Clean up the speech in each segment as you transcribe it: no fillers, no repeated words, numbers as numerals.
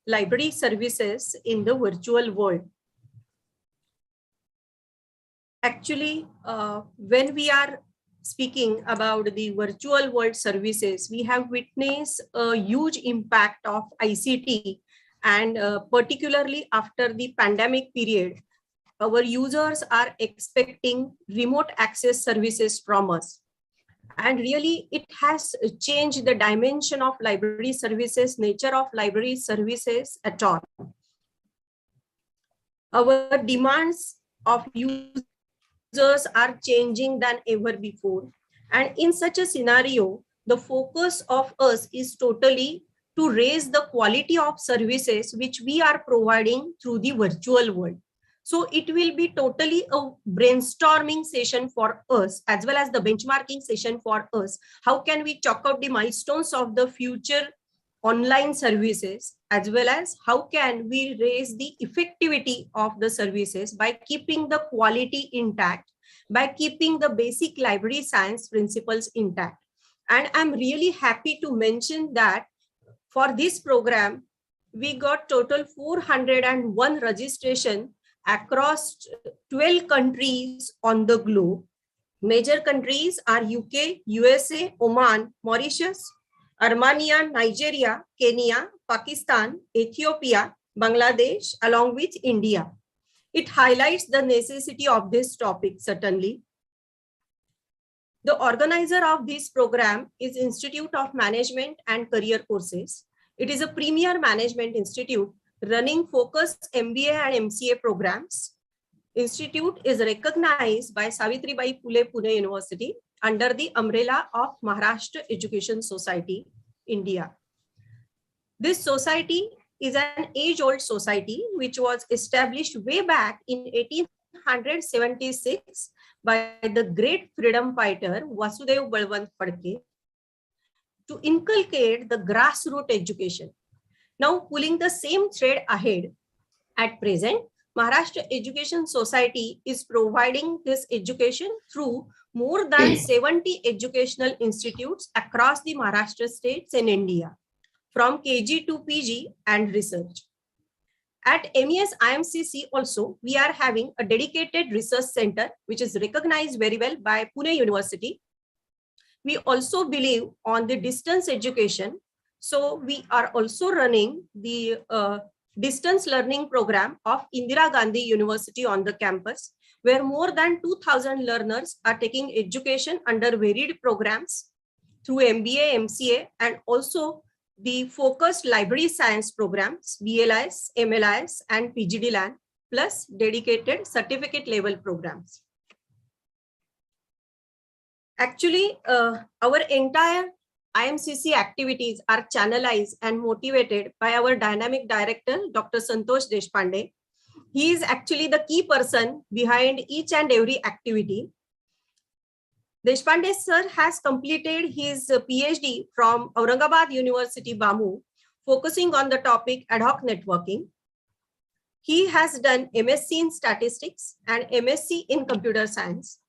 library services in the virtual world. Actually, when we are speaking about the virtual world services, we have witnessed a huge impact of ICT, and particularly after the pandemic period, our users are expecting remote access services from us. And really, it has changed the dimension of library services, nature of library services at all. Our demands of users are changing than ever before. And in such a scenario, the focus of us is totally to raise the quality of services which we are providing through the virtual world. So it will be totally a brainstorming session for us, as well as the benchmarking session for us. How can we chalk out the milestones of the future online services, as well as how can we raise the effectivity of the services by keeping the quality intact, by keeping the basic library science principles intact. And I'm really happy to mention that for this program, we got total 401 registration across 12 countries on the globe. Major countries are UK, USA, Oman, Mauritius, Armenia, Nigeria, Kenya, Pakistan, Ethiopia, Bangladesh, along with India. It highlights the necessity of this topic, certainly. The organizer of this program is Institute of Management and Career Courses. It is a premier management institute running focused MBA and MCA programs. Institute is recognized by Savitribai Phule Pune University under the umbrella of Maharashtra Education Society, India. This society is an age-old society which was established way back in 1876 by the great freedom fighter Vasudev Balwant Phadke to inculcate the grassroots education. Now, pulling the same thread ahead, at present, Maharashtra Education Society is providing this education through more than 70 educational institutes across the Maharashtra states in India, from KG to PG and research. At MES IMCC also, we are having a dedicated research center, which is recognized very well by Pune University. We also believe on the distance education. So we are also running the distance learning program of Indira Gandhi University on the campus, where more than 2,000 learners are taking education under varied programs through MBA, MCA, and also the focused library science programs, BLIS, MLIS, and PGD-LAN, plus dedicated certificate level programs. Actually, our entire IMCC activities are channelized and motivated by our dynamic director, Dr. Santosh Deshpande. He is actually the key person behind each and every activity. Deshpande sir has completed his PhD from Aurangabad University, Bamu, focusing on the topic ad hoc networking. He has done MSc in statistics and MSc in computer science.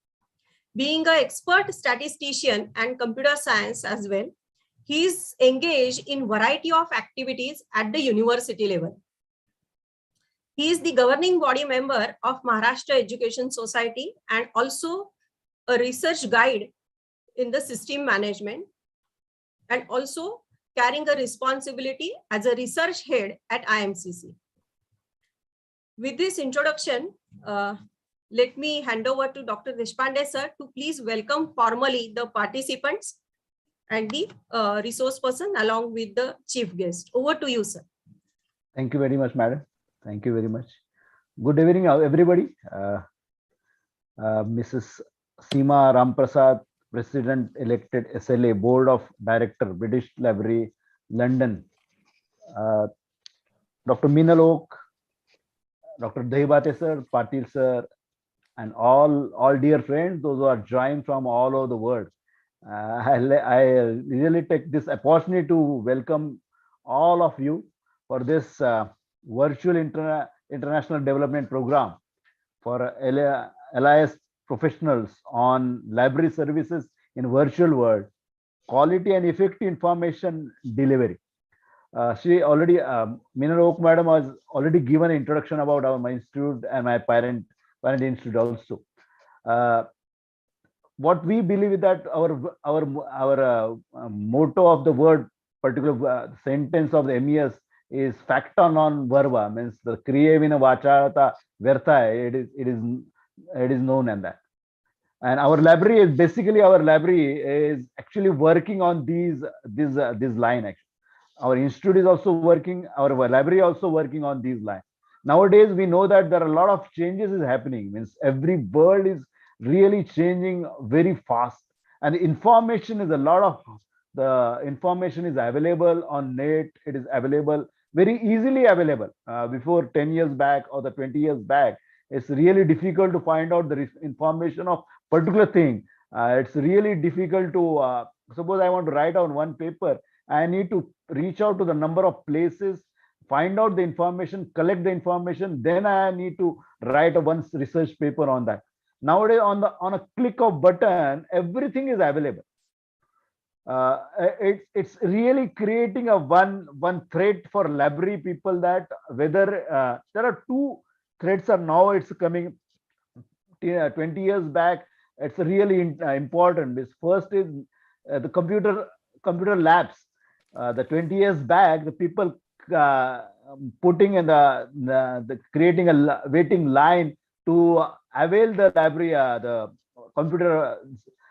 Being an expert statistician and computer science as well, he is engaged in variety of activities at the university level. He is the governing body member of Maharashtra Education Society and also a research guide in the system management, and also carrying a responsibility as a research head at IMCC. With this introduction, let me hand over to Dr. Deshpande sir to please welcome formally the participants and the resource person along with the chief guest. Over to you, sir. Thank you very much, madam. Thank you very much. Good evening, everybody. Mrs. Seema Ramprasad, President-elected SLA, Board of Director, British Library, London. Dr. Minalok, Dr. Dahibate sir, Patil sir, and all dear friends, those who are joined from all over the world. I really take this opportunity to welcome all of you for this virtual international development program for LIS professionals on library services in virtual world, quality and effective information delivery. She already, Meenal Oak Madam was already given an introduction about my institute and my parent institute also. Uh, what we believe is that our motto of the word, particular sentence of the MES is facta non verba, means the kriya vina vachata vertha. It is known in that. And our library is basically, our library is actually working on this line. Actually, our institute is also working, our library also working on these lines. Nowadays we know that there are a lot of changes is happening, means every world is really changing very fast, and information is a lot of, the information is available on net, it is available, very easily available. Before 10 years back or the 20 years back, it's really difficult to find out the information of particular thing. It's really difficult to, suppose I want to write on one paper, I need to reach out to the number of places, find out the information, collect the information, then I need to write a one research paper on that. Nowadays, on a click of button, everything is available. It's really creating a one threat for library people, that whether there are two threats are now it's coming. 20 years back, it's really important. This first is the computer labs. The 20 years back, the people putting in the creating a waiting line to avail the library, the computer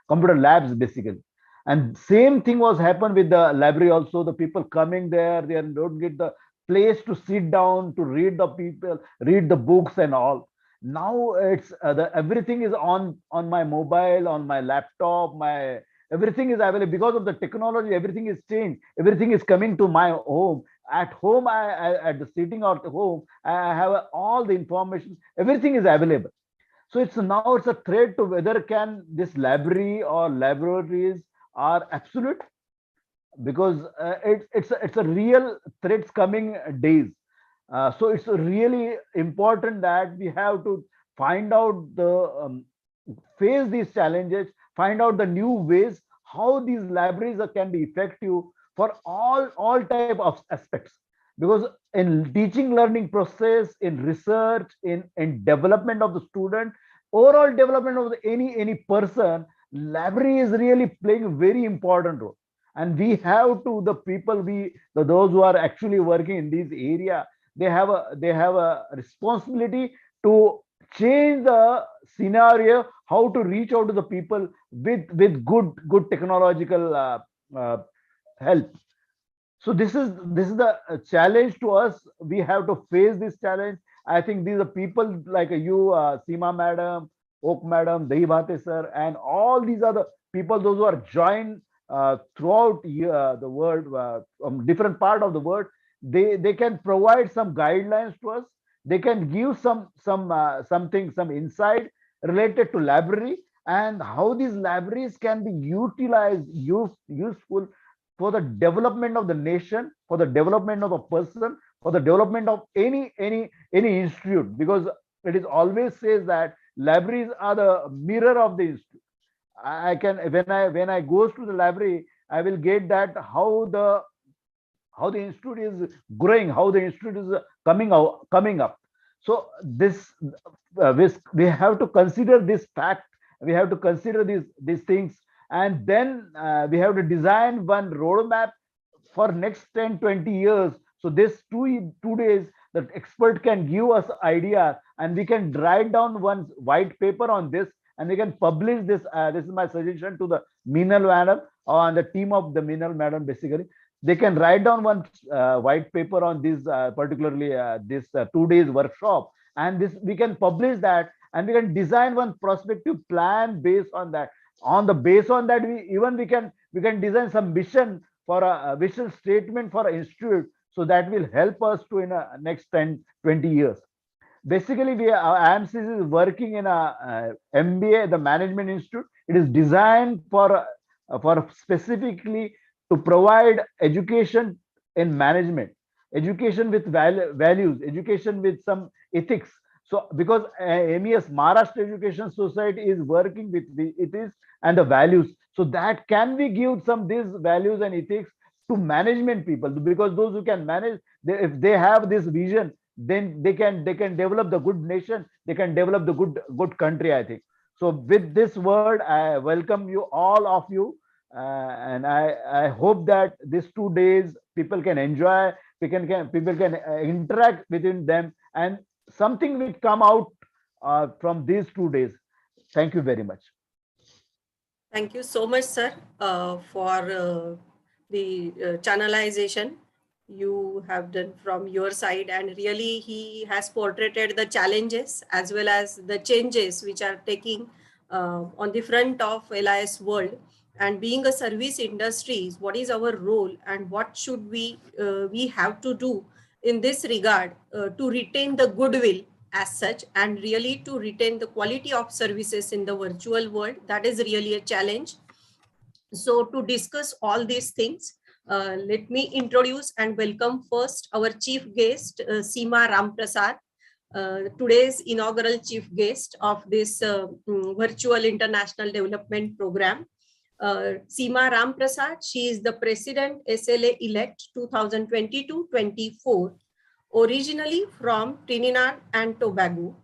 computer labs basically. And same thing was happened with the library also. The people coming there, they don't get the place to sit down to read the books and all. Now it's everything is on my mobile, on my laptop, my everything is available because of the technology. Everything is changed, everything is coming to my home. At home, at the sitting at home, I have all the information, everything is available. So it's a threat to whether can this library or laboratories are absolute, because it's a real threats coming days. So it's really important that we have to find out face these challenges, find out the new ways how these libraries can be effective for all type of aspects. Because in teaching learning process, in research, in development of the student, overall development of any person, library is really playing a very important role. And we have to, the people, those who are actually working in this area, they have a responsibility to change the scenario, how to reach out to the people with good technological uh, help. So this is the challenge to us. We have to face this challenge. I think these are people like you, Seema madam, Oak madam, Dehibate sir, and all these other people, those who are joined throughout the world, from different part of the world. They can provide some guidelines to us. They can give something, some insight related to library, and how these libraries can be utilized, useful for the development of the nation, for the development of a person, for the development of any institute. Because it is always says that libraries are the mirror of the institute. I can, when I goes to the library, I will get that how the institute is growing, how the institute is coming up. So we have to consider this fact, we have to consider these things, and then we have to design one roadmap for next 10-20 years. So this 2 days, the expert can give us ideas, and we can write down one white paper on this, and we can publish this. This is my suggestion to the Meenal madam, or the team of the Meenal madam. Basically, they can write down one white paper on this, particularly this 2 days workshop, and this we can publish that, and we can design one prospective plan based on that. On the base on that, we can design some mission for a vision statement for an institute, so that will help us to in a next 10-20 years. Basically, IMCC is working in a MBA, the Management Institute. It is designed for specifically to provide education in management, education with values, education with some ethics. So because MES, Maharashtra Education Society, is working with the ethics and the values, so that can we give some these values and ethics to management people, because those who can manage, if they have this vision, then they can develop the good nation, they can develop the good country, I think. So with this word, I welcome you, all of you, and I hope that these 2 days people can enjoy, people can interact within them, and something will come out from these 2 days. Thank you very much. Thank you so much, sir, for the channelization you have done from your side. And really, he has portrayed the challenges as well as the changes which are taking on the front of LIS world. And being a service industry, what is our role and what should we have to do in this regard to retain the goodwill as such, and really to retain the quality of services in the virtual world. That is really a challenge. So to discuss all these things, let me introduce and welcome first our chief guest, Seema Ramprasad, today's inaugural chief guest of this virtual international development program. Seema Ramprasad, she is the president SLA elect 2022-24, originally from Trinidad and Tobago.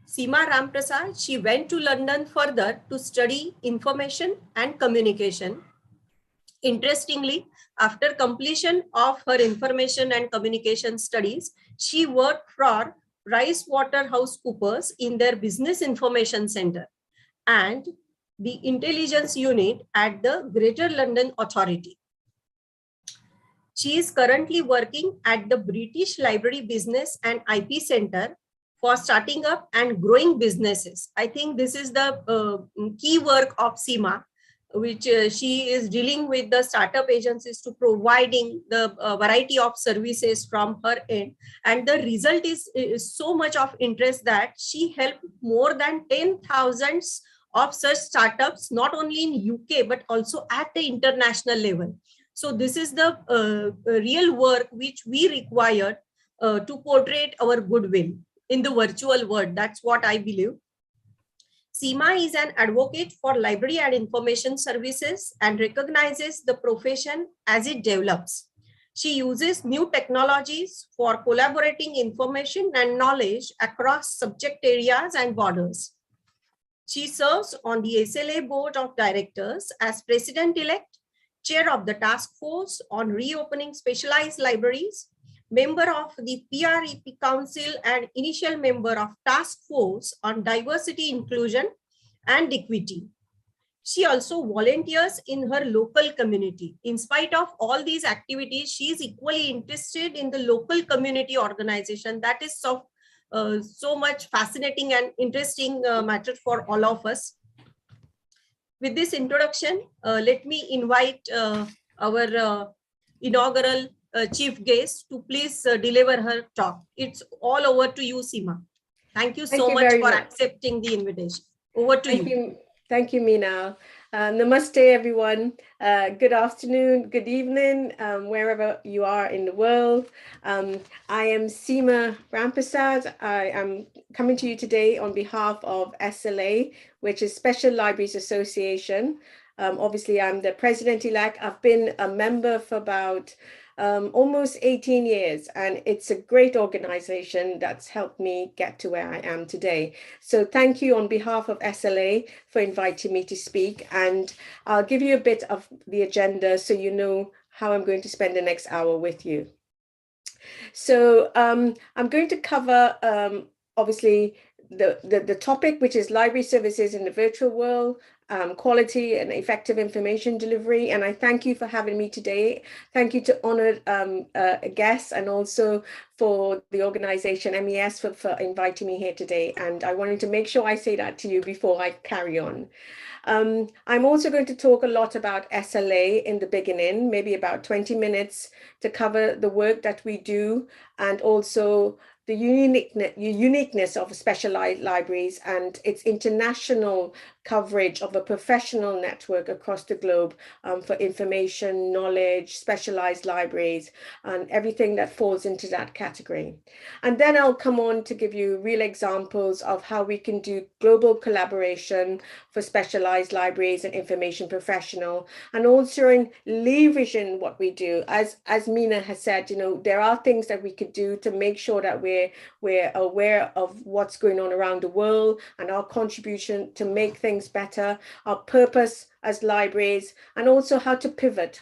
Seema Ramprasad, she went to London further to study information and communication. Interestingly, after completion of her information and communication studies, she worked for PricewaterhouseCoopers in their Business Information Center and the intelligence unit at the Greater London Authority. She is currently working at the British Library Business and IP Center for starting up and growing businesses. I think this is the key work of Seema, which she is dealing with the startup agencies to providing the variety of services from her end. And the result is so much of interest that she helped more than 10,000 of such startups, not only in UK, but also at the international level. So this is the real work which we require to portray our goodwill in the virtual world. That's what I believe. Seema is an advocate for library and information services and recognizes the profession as it develops. She uses new technologies for collaborating information and knowledge across subject areas and borders. She serves on the SLA Board of Directors as President-elect, Chair of the Task Force on Reopening Specialized Libraries, member of the PREP Council and initial member of Task Force on Diversity, Inclusion and Equity. She also volunteers in her local community. In spite of all these activities, she is equally interested in the local community organization. That is so much fascinating and interesting matter for all of us. With this introduction, let me invite our inaugural chief guest to please deliver her talk. It's all over to you, Seema. Thank you so much for accepting the invitation. Over to you. Thank you, Meena. Namaste, everyone. Good afternoon, good evening, wherever you are in the world. I am Seema Ramprasad. I am coming to you today on behalf of SLA, which is Special Libraries Association. Obviously, I'm the president-elect. I've been a member for about almost 18 years, and it's a great organization that's helped me get to where I am today. So thank you on behalf of SLA for inviting me to speak, and I'll give you a bit of the agenda so you know how I'm going to spend the next hour with you. So I'm going to cover obviously the topic, which is library services in the virtual world, quality and effective information delivery. And I thank you for having me today. Thank you to honored guests, and also for the organization MES for inviting me here today. And I wanted to make sure I say that to you before I carry on. I'm also going to talk a lot about SLA in the beginning, maybe about 20 minutes to cover the work that we do, and also the uniqueness of specialized libraries and its international coverage of a professional network across the globe for information, knowledge, specialized libraries, and everything that falls into that category. And then I'll come on to give you real examples of how we can do global collaboration for specialized libraries and information professional, and also in leveraging what we do. As Mina has said, you know, there are things that we could do to make sure that we're aware of what's going on around the world and our contribution to make things better, our purpose as libraries, and also how to pivot.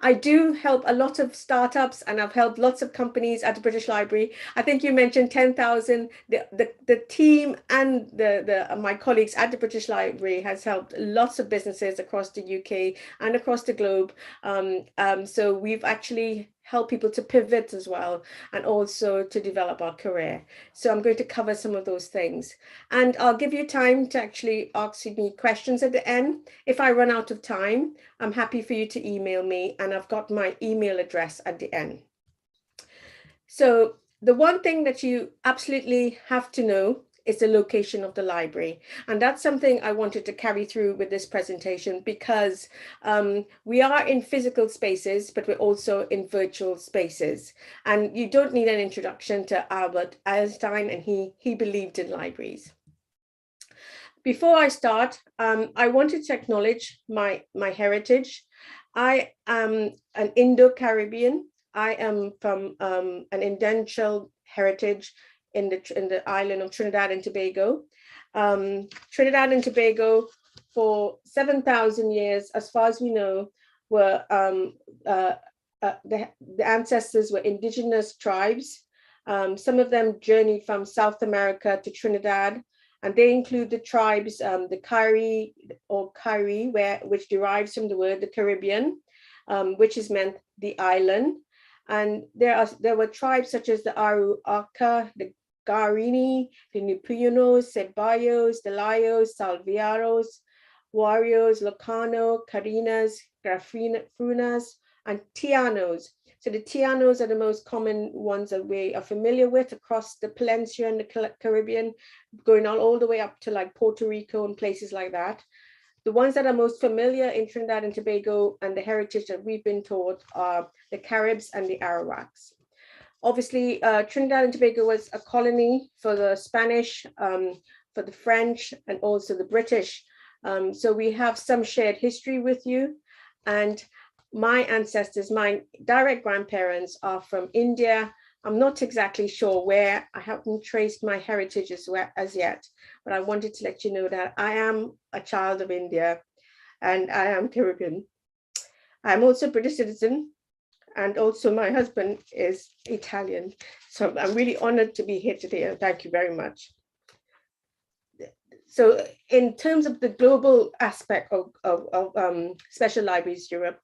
I do help a lot of startups, and I've helped lots of companies at the British Library. I think you mentioned 10,000. The team and my colleagues at the British Library has helped lots of businesses across the UK and across the globe. So we've actually help people to pivot as well, and also to develop our career. So I'm going to cover some of those things, and I'll give you time to actually ask me questions at the end. If I run out of time, I'm happy for you to email me, and I've got my email address at the end. So the one thing that you absolutely have to know is the location of the library. And that's something I wanted to carry through with this presentation, because we are in physical spaces, but we're also in virtual spaces. And you don't need an introduction to Albert Einstein, and he believed in libraries. Before I start, I wanted to acknowledge my heritage. I am an Indo-Caribbean. I am from an Indigenous heritage in the island of Trinidad and Tobago. Trinidad and Tobago, for 7,000 years, as far as we know, were the ancestors were indigenous tribes. Some of them journeyed from South America to Trinidad, and they include the tribes, the Carri or Carri, which derives from the word the Caribbean, which is meant the island. And there were tribes such as the Arauca, the Guarani, the Nipunos, Ceballos, the Layos, Salviaros, Warriors, Locano, Carinas, Grafunas, and Tianos. So the Tianos are the most common ones that we are familiar with across the peninsula and the Caribbean, going all the way up to like Puerto Rico and places like that. The ones that are most familiar in Trinidad and Tobago and the heritage that we've been taught are the Caribs and the Arawaks. Obviously, Trinidad and Tobago was a colony for the Spanish, for the French, and also the British. So we have some shared history with you. And my ancestors, my direct grandparents are from India. I'm not exactly sure where. I haven't traced my heritage as yet, but I wanted to let you know that I am a child of India and I am Caribbean. I'm also a British citizen, and also my husband is Italian. So I'm really honored to be here today, and thank you very much. So in terms of the global aspect of Special Libraries Europe,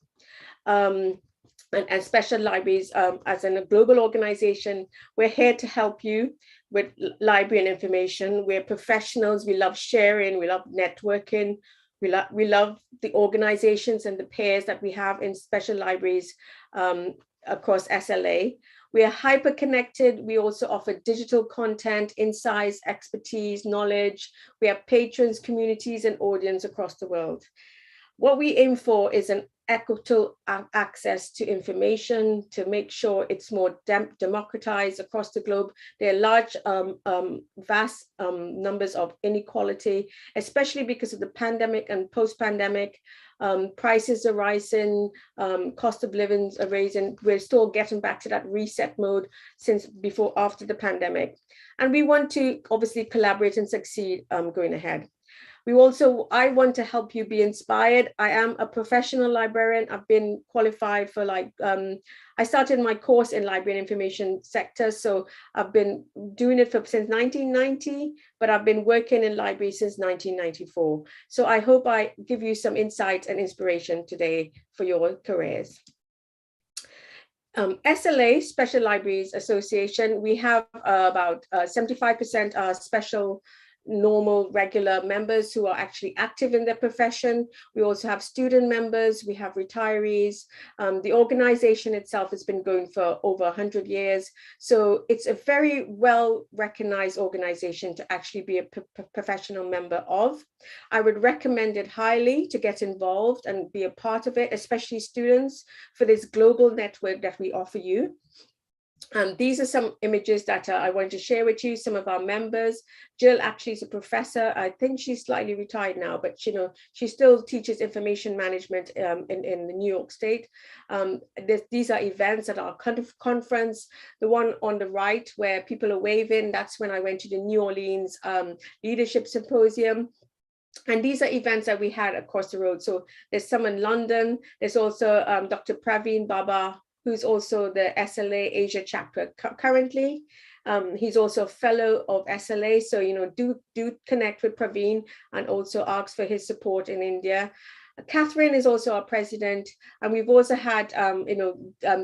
and Special Libraries, as a global organization, we're here to help you with library and information. We're professionals. We love sharing. We love networking. We love the organizations and the pairs that we have in Special Libraries across SLA. We are hyper connected. We also offer digital content, insights, expertise, knowledge. We have patrons, communities, and audience across the world. What we aim for is an equitable access to information to make sure it's more democratized across the globe. There are large, vast numbers of inequality, especially because of the pandemic and post-pandemic. Prices are rising, cost of living are rising. We're still getting back to that reset mode since after the pandemic. And we want to obviously collaborate and succeed going ahead. I want to help you be inspired. I am a professional librarian. I've been qualified for I started my course in library and information sector. So I've been doing it since 1990, but I've been working in libraries since 1994. So I hope I give you some insight and inspiration today for your careers. SLA, Special Libraries Association, we have about 75% are special, normal, regular members who are actually active in their profession. We also have student members, we have retirees. The organization itself has been going for over 100 years. So it's a very well recognized organization to actually be a professional member of. I would recommend it highly to get involved and be a part of it, especially students, for this global network that we offer you. These are some images that I want to share with you, some of our members. Jill actually is a professor. I think she's slightly retired now, but she still teaches information management in the New York State. These are events at our conference. The one on the right where people are waving, that's when I went to the New Orleans Leadership Symposium. And these are events that we had across the road. So there's some in London. There's also Dr. Praveen Baba, who's also the SLA Asia chapter currently. He's also a fellow of SLA. So, do connect with Praveen and also ask for his support in India. Catherine is also our president, and we've also had,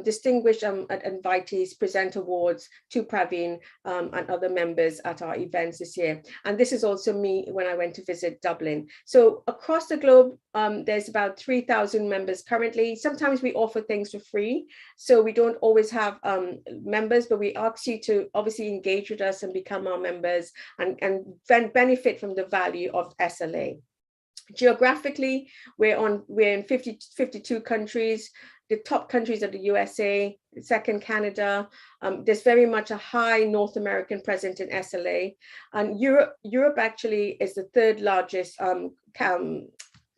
distinguished invitees present awards to Praveen and other members at our events this year. And this is also me when I went to visit Dublin. So across the globe, there's about 3,000 members currently. Sometimes we offer things for free, so we don't always have members, but we ask you to obviously engage with us and become our members and benefit from the value of SLA. Geographically, we're in 52 countries. The top countries are the USA, the second Canada. There's very much a high North American presence in SLA, and Europe actually is the third largest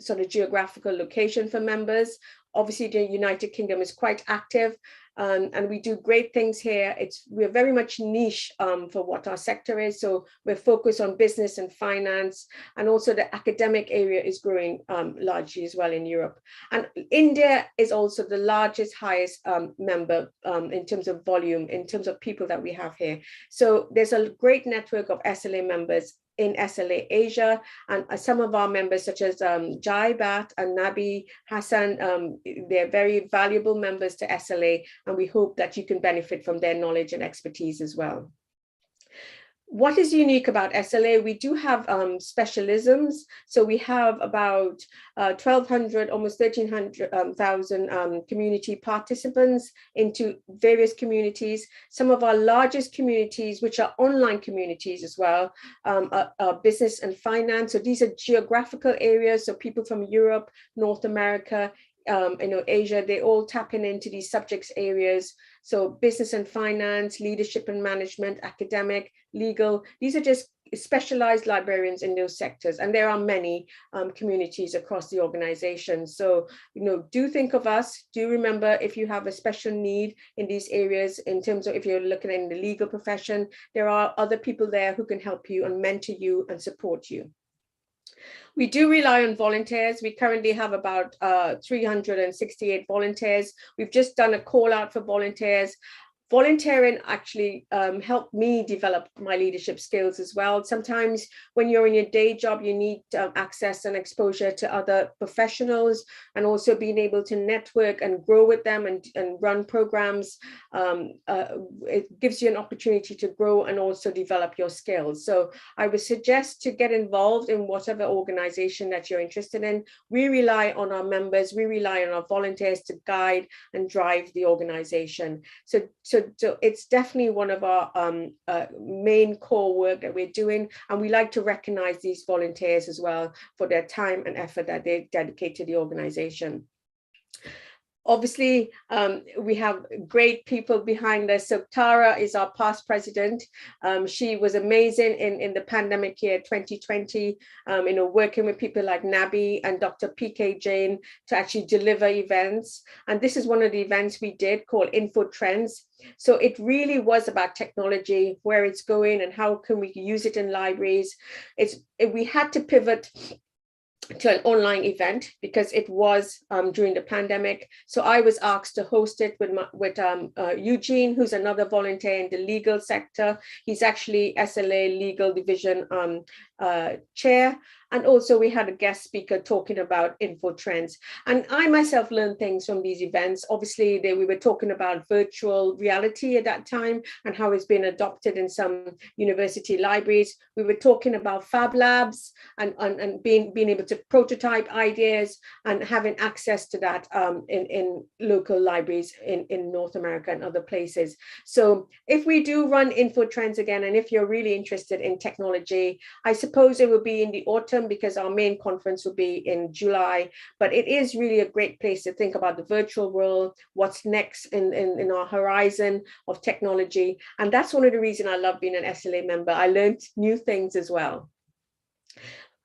sort of geographical location for members. Obviously, the United Kingdom is quite active, and we do great things here. We're very much niche for what our sector is. So we're focused on business and finance, and also the academic area is growing largely as well in Europe. And India is also the largest, highest member in terms of volume, in terms of people that we have here. So there's a great network of SLA members in SLA Asia, and some of our members such as Jai Bhatt and Nabi Hassan, they're very valuable members to SLA, and we hope that you can benefit from their knowledge and expertise as well. What is unique about SLA? We do have specialisms. So we have about 1,200, almost 1,300,000 community participants into various communities. Some of our largest communities, which are online communities as well, are business and finance. So these are geographical areas. So people from Europe, North America, Asia, they all tapping into these subjects areas. So business and finance, leadership and management, academic, legal, these are just specialized librarians in those sectors. And there are many communities across the organization. So, do think of us. Do remember, if you have a special need in these areas, in terms of if you're looking in the legal profession, there are other people there who can help you and mentor you and support you. We do rely on volunteers. We currently have about 368 volunteers. We've just done a call out for volunteers. Volunteering actually helped me develop my leadership skills as well. Sometimes when you're in your day job, you need access and exposure to other professionals, and also being able to network and grow with them and run programs. It gives you an opportunity to grow and also develop your skills. So I would suggest to get involved in whatever organization that you're interested in. We rely on our members, we rely on our volunteers to guide and drive the organization. So it's definitely one of our main core work that we're doing, and we like to recognize these volunteers as well for their time and effort that they dedicate to the organization. Obviously, we have great people behind us. So Tara is our past president. She was amazing in the pandemic year 2020, working with people like Nabi and Dr. PK Jain to actually deliver events. And this is one of the events we did called Info Trends. So it really was about technology, where it's going and how can we use it in libraries. We had to pivot to an online event because it was during the pandemic. So I was asked to host it with Eugene, who's another volunteer in the legal sector. He's actually SLA Legal Division chair. And also we had a guest speaker talking about info trends. And I myself learned things from these events. Obviously, we were talking about virtual reality at that time and how it's been adopted in some university libraries. We were talking about Fab Labs and being able to prototype ideas and having access to that in local libraries in North America and other places. So if we do run info trends again, and if you're really interested in technology, I suppose suppose it will be in the autumn because our main conference will be in July, but it is really a great place to think about the virtual world, what's next in our horizon of technology. And that's one of the reasons I love being an SLA member. I learned new things as well.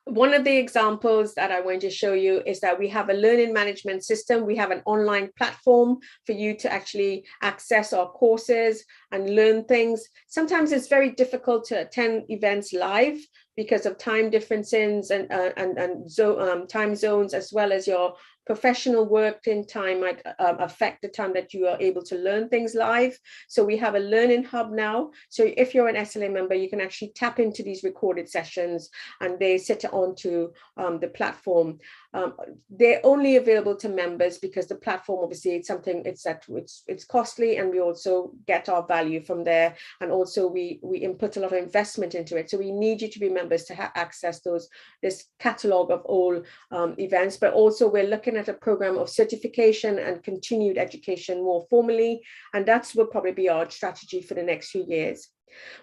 One of the examples that I want to show you is that we have a learning management system. We have an online platform for you to actually access our courses and learn things. Sometimes it's very difficult to attend events live because of time differences and time zones, as well as your professional work in time might affect the time that you are able to learn things live. So we have a learning hub now. So if you're an SLA member, you can actually tap into these recorded sessions and they sit onto the platform. They're only available to members because the platform, obviously, it's something it's costly, and we also get our value from there. And also we input a lot of investment into it. So we need you to be members to have access this catalog of all events, but also we're looking at a program of certification and continued education more formally. And that's will probably be our strategy for the next few years.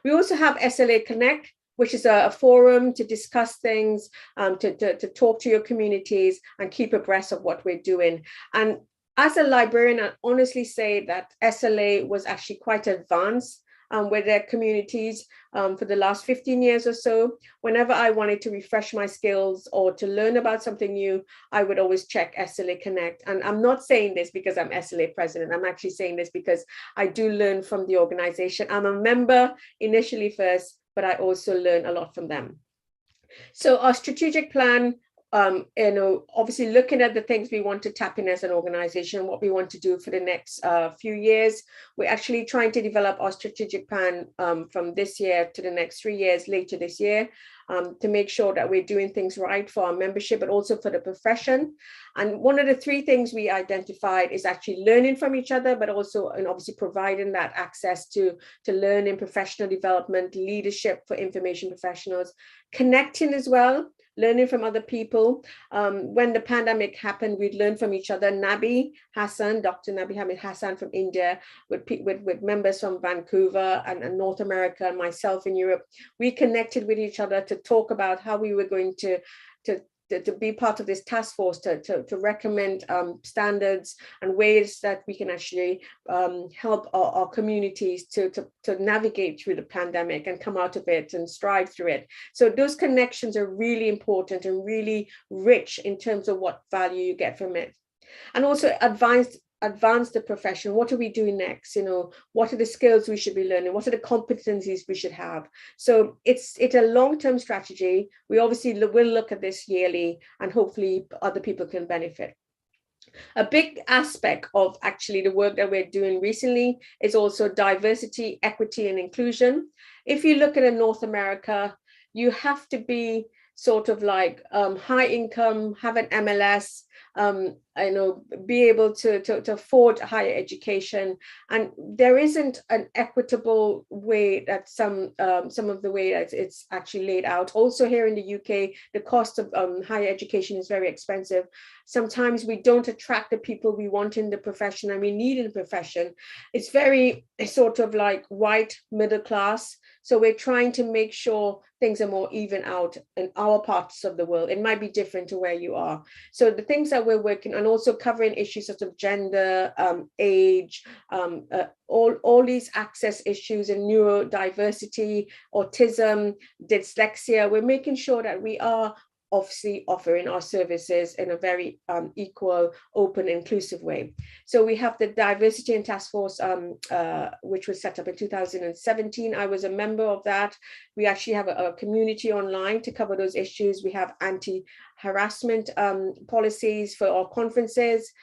We also have SLA Connect, which is a forum to discuss things, to talk to your communities and keep abreast of what we're doing. And as a librarian, I honestly say that SLA was actually quite advanced with their communities for the last 15 years or so. Whenever I wanted to refresh my skills or to learn about something new, I would always check SLA Connect. And I'm not saying this because I'm SLA president. I'm actually saying this because I do learn from the organization. I'm a member initially first, but I also learn a lot from them. So our strategic plan, obviously looking at the things we want to tap in as an organization, what we want to do for the next few years. We're actually trying to develop our strategic plan from this year to the next 3 years later this year, to make sure that we're doing things right for our membership, but also for the profession. And one of the 3 things we identified is actually learning from each other, but also, and obviously providing that access to learning, professional development, leadership for information professionals, connecting as well, learning from other people. When the pandemic happened, we'd learn from each other. Nabi Hassan, Dr. Nabi Hamid Hassan from India, with members from Vancouver and North America, and myself in Europe, we connected with each other to talk about how we were going to be part of this task force to recommend standards and ways that we can actually help our communities to navigate through the pandemic and come out of it and strive through it. So those connections are really important and really rich in terms of what value you get from it. And also advance the profession. What are we doing next? What are the skills we should be learning? What are the competencies we should have? So it's a long-term strategy. We obviously will look at this yearly, and hopefully other people can benefit. A big aspect of actually the work that we're doing recently is also diversity, equity, and inclusion. If you look at North America, you have to be sort of like high income, have an MLS, be able to afford higher education, and there isn't an equitable way that some of the way that it's actually laid out. Also here in the UK, the cost of higher education is very expensive. Sometimes we don't attract the people we want in the profession and we need in the profession. It's very sort of like white middle class. So we're trying to make sure things are more even out in our parts of the world. It might be different to where you are. So the things that we're working on, also covering issues such as gender, age, all these access issues and neurodiversity, autism, dyslexia. We're making sure that we are obviously offering our services in a very equal, open, inclusive way. So we have the Diversity and Task Force, which was set up in 2017. I was a member of that. We actually have a community online to cover those issues. We have anti-harassment policies for our conferences.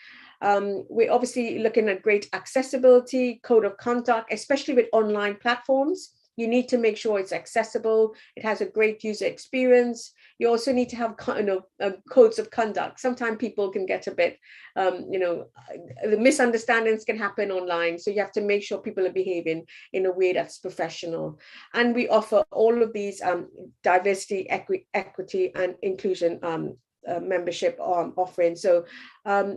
We're obviously looking at great accessibility, code of conduct, especially with online platforms. You need to make sure it's accessible. It has a great user experience. You also need to have codes of conduct. Sometimes people can get a bit, the misunderstandings can happen online. So you have to make sure people are behaving in a way that's professional. And we offer all of these diversity, equity, and inclusion membership offering. So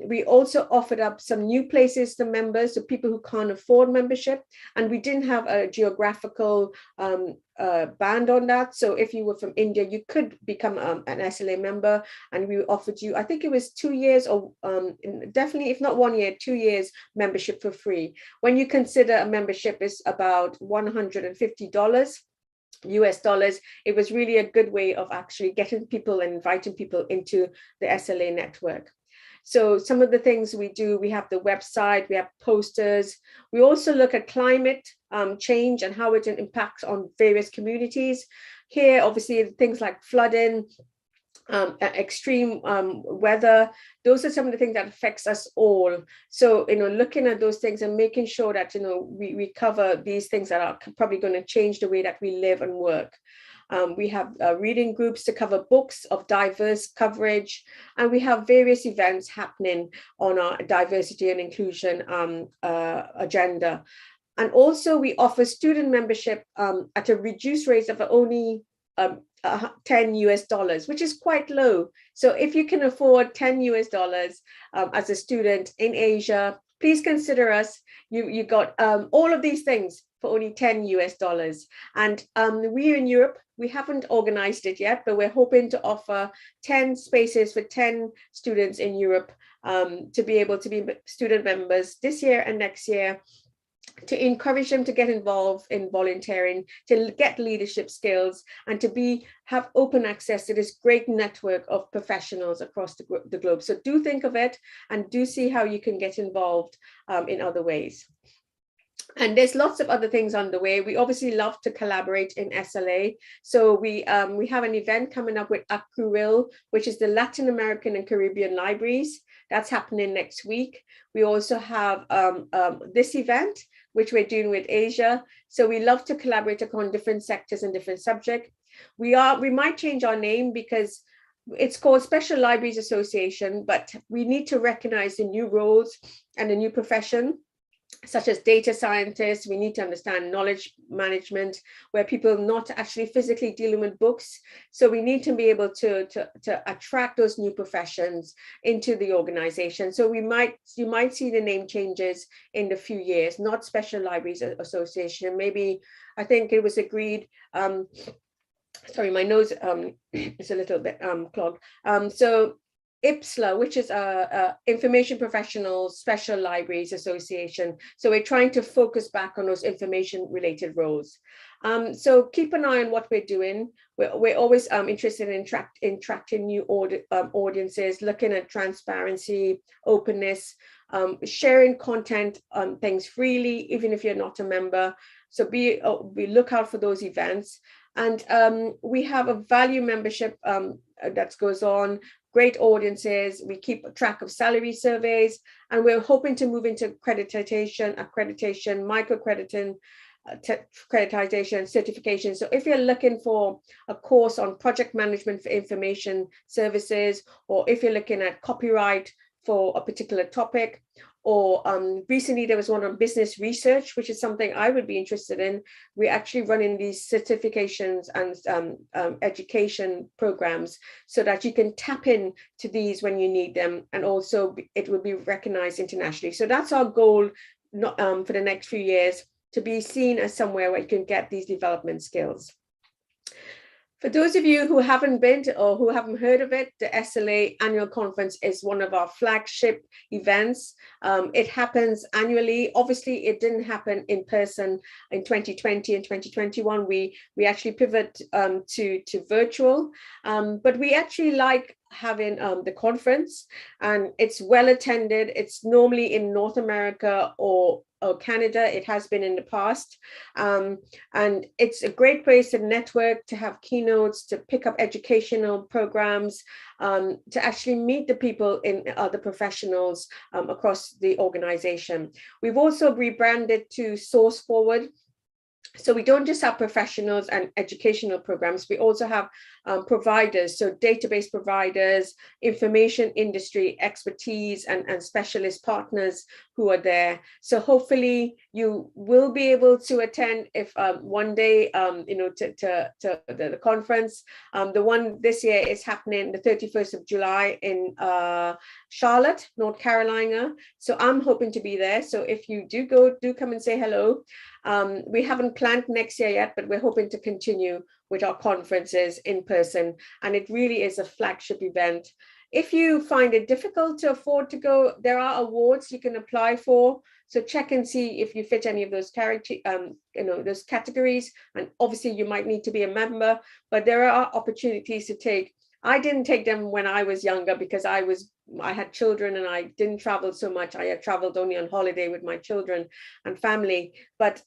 we also offered up some new places to members, so people who can't afford membership, and we didn't have a geographical band on that. So if you were from India, you could become an SLA member, and we offered you, I think it was 2 years, or definitely, if not 1 year, 2 years membership for free. When you consider a membership is about $150 US dollars, it was really a good way of actually getting people and inviting people into the SLA network. So some of the things we do, we have the website, we have posters. We also look at climate change and how it impacts on various communities. Here, obviously, things like flooding, extreme weather, those are some of the things that affects us all. So, looking at those things and making sure that, we cover these things that are probably going to change the way that we live and work. We have reading groups to cover books of diverse coverage, and we have various events happening on our diversity and inclusion agenda. And also we offer student membership at a reduced rate of only $10 US, which is quite low. So if you can afford $10 US as a student in Asia, please consider us. You got all of these things for only $10 US. And we in Europe, we haven't organized it yet, but we're hoping to offer 10 spaces for 10 students in Europe to be able to be student members this year and next year, to encourage them to get involved in volunteering, to get leadership skills, and to have open access to this great network of professionals across the globe. So do think of it, and do see how you can get involved in other ways. And there's lots of other things on the way. We obviously love to collaborate in SLA. So we have an event coming up with ACRUIL, which is the Latin American and Caribbean Libraries. That's happening next week. We also have this event, which we're doing with Asia. So we love to collaborate on different sectors and different subjects. We might change our name because it's called Special Libraries Association, but we need to recognize the new roles and the new profession, such as data scientists. We need to understand knowledge management, where people are not actually physically dealing with books. So we need to be able to attract those new professions into the organization. So you might see the name changes in the few years, not Special Libraries Association. Maybe, I think it was agreed, sorry, my nose is a little bit clogged. So IPSLA, which is Information Professionals Special Libraries Association. So we're trying to focus back on those information related roles. So keep an eye on what we're doing. We're always interested in attracting new audiences, looking at transparency, openness, sharing content things freely, even if you're not a member. So we look out for those events. And we have a value membership that goes on, great audiences. We keep track of salary surveys, and we're hoping to move into accreditation, micro-accreditation, accreditation, certification. So if you're looking for a course on project management for information services, or if you're looking at copyright for a particular topic, or recently there was one on business research, which is something I would be interested in. We're actually running these certifications and education programs so that you can tap in to these when you need them, and also it will be recognized internationally. So that's our goal for the next few years, to be seen as somewhere where you can get these development skills. For those of you who haven't been to, or who haven't heard of it, the SLA Annual Conference is one of our flagship events. It happens annually. Obviously, it didn't happen in person in 2020 and 2021. We actually pivot to virtual, but we actually like having the conference, and it's well attended. It's normally in North America or Canada. It has been in the past, and it's a great place to network, to have keynotes, to pick up educational programs, to actually meet the people in the professionals across the organization. We've also rebranded to Source Forward. So we don't just have professionals and educational programs, we also have providers, so database providers, information industry expertise, and specialist partners who are there. So hopefully you will be able to attend if one day, to the conference. The one this year is happening the 31st of July in Charlotte, North Carolina. So I'm hoping to be there. So if you do go, do come and say hello. We haven't planned next year yet, but we're hoping to continue with our conferences in person. And it really is a flagship event. If you find it difficult to afford to go, there are awards you can apply for. So check and see if you fit any of those those categories. And obviously you might need to be a member, but there are opportunities to take. I didn't take them when I was younger because I had children and I didn't travel so much. I had traveled only on holiday with my children and family. But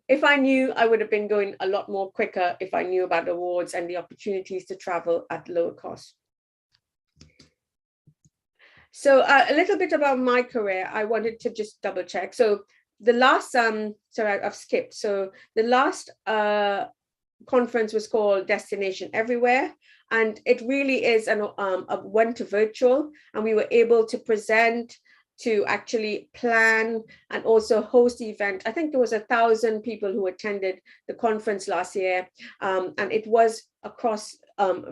if I knew, I would have been going a lot more quicker if I knew about awards and the opportunities to travel at lower cost. So a little bit about my career, I wanted to just double check. So the last, sorry, I've skipped. So the last conference was called Destination Everywhere. And it really is went to virtual, and we were able to present, to actually plan and also host the event. I think there was 1,000 people who attended the conference last year, and it was across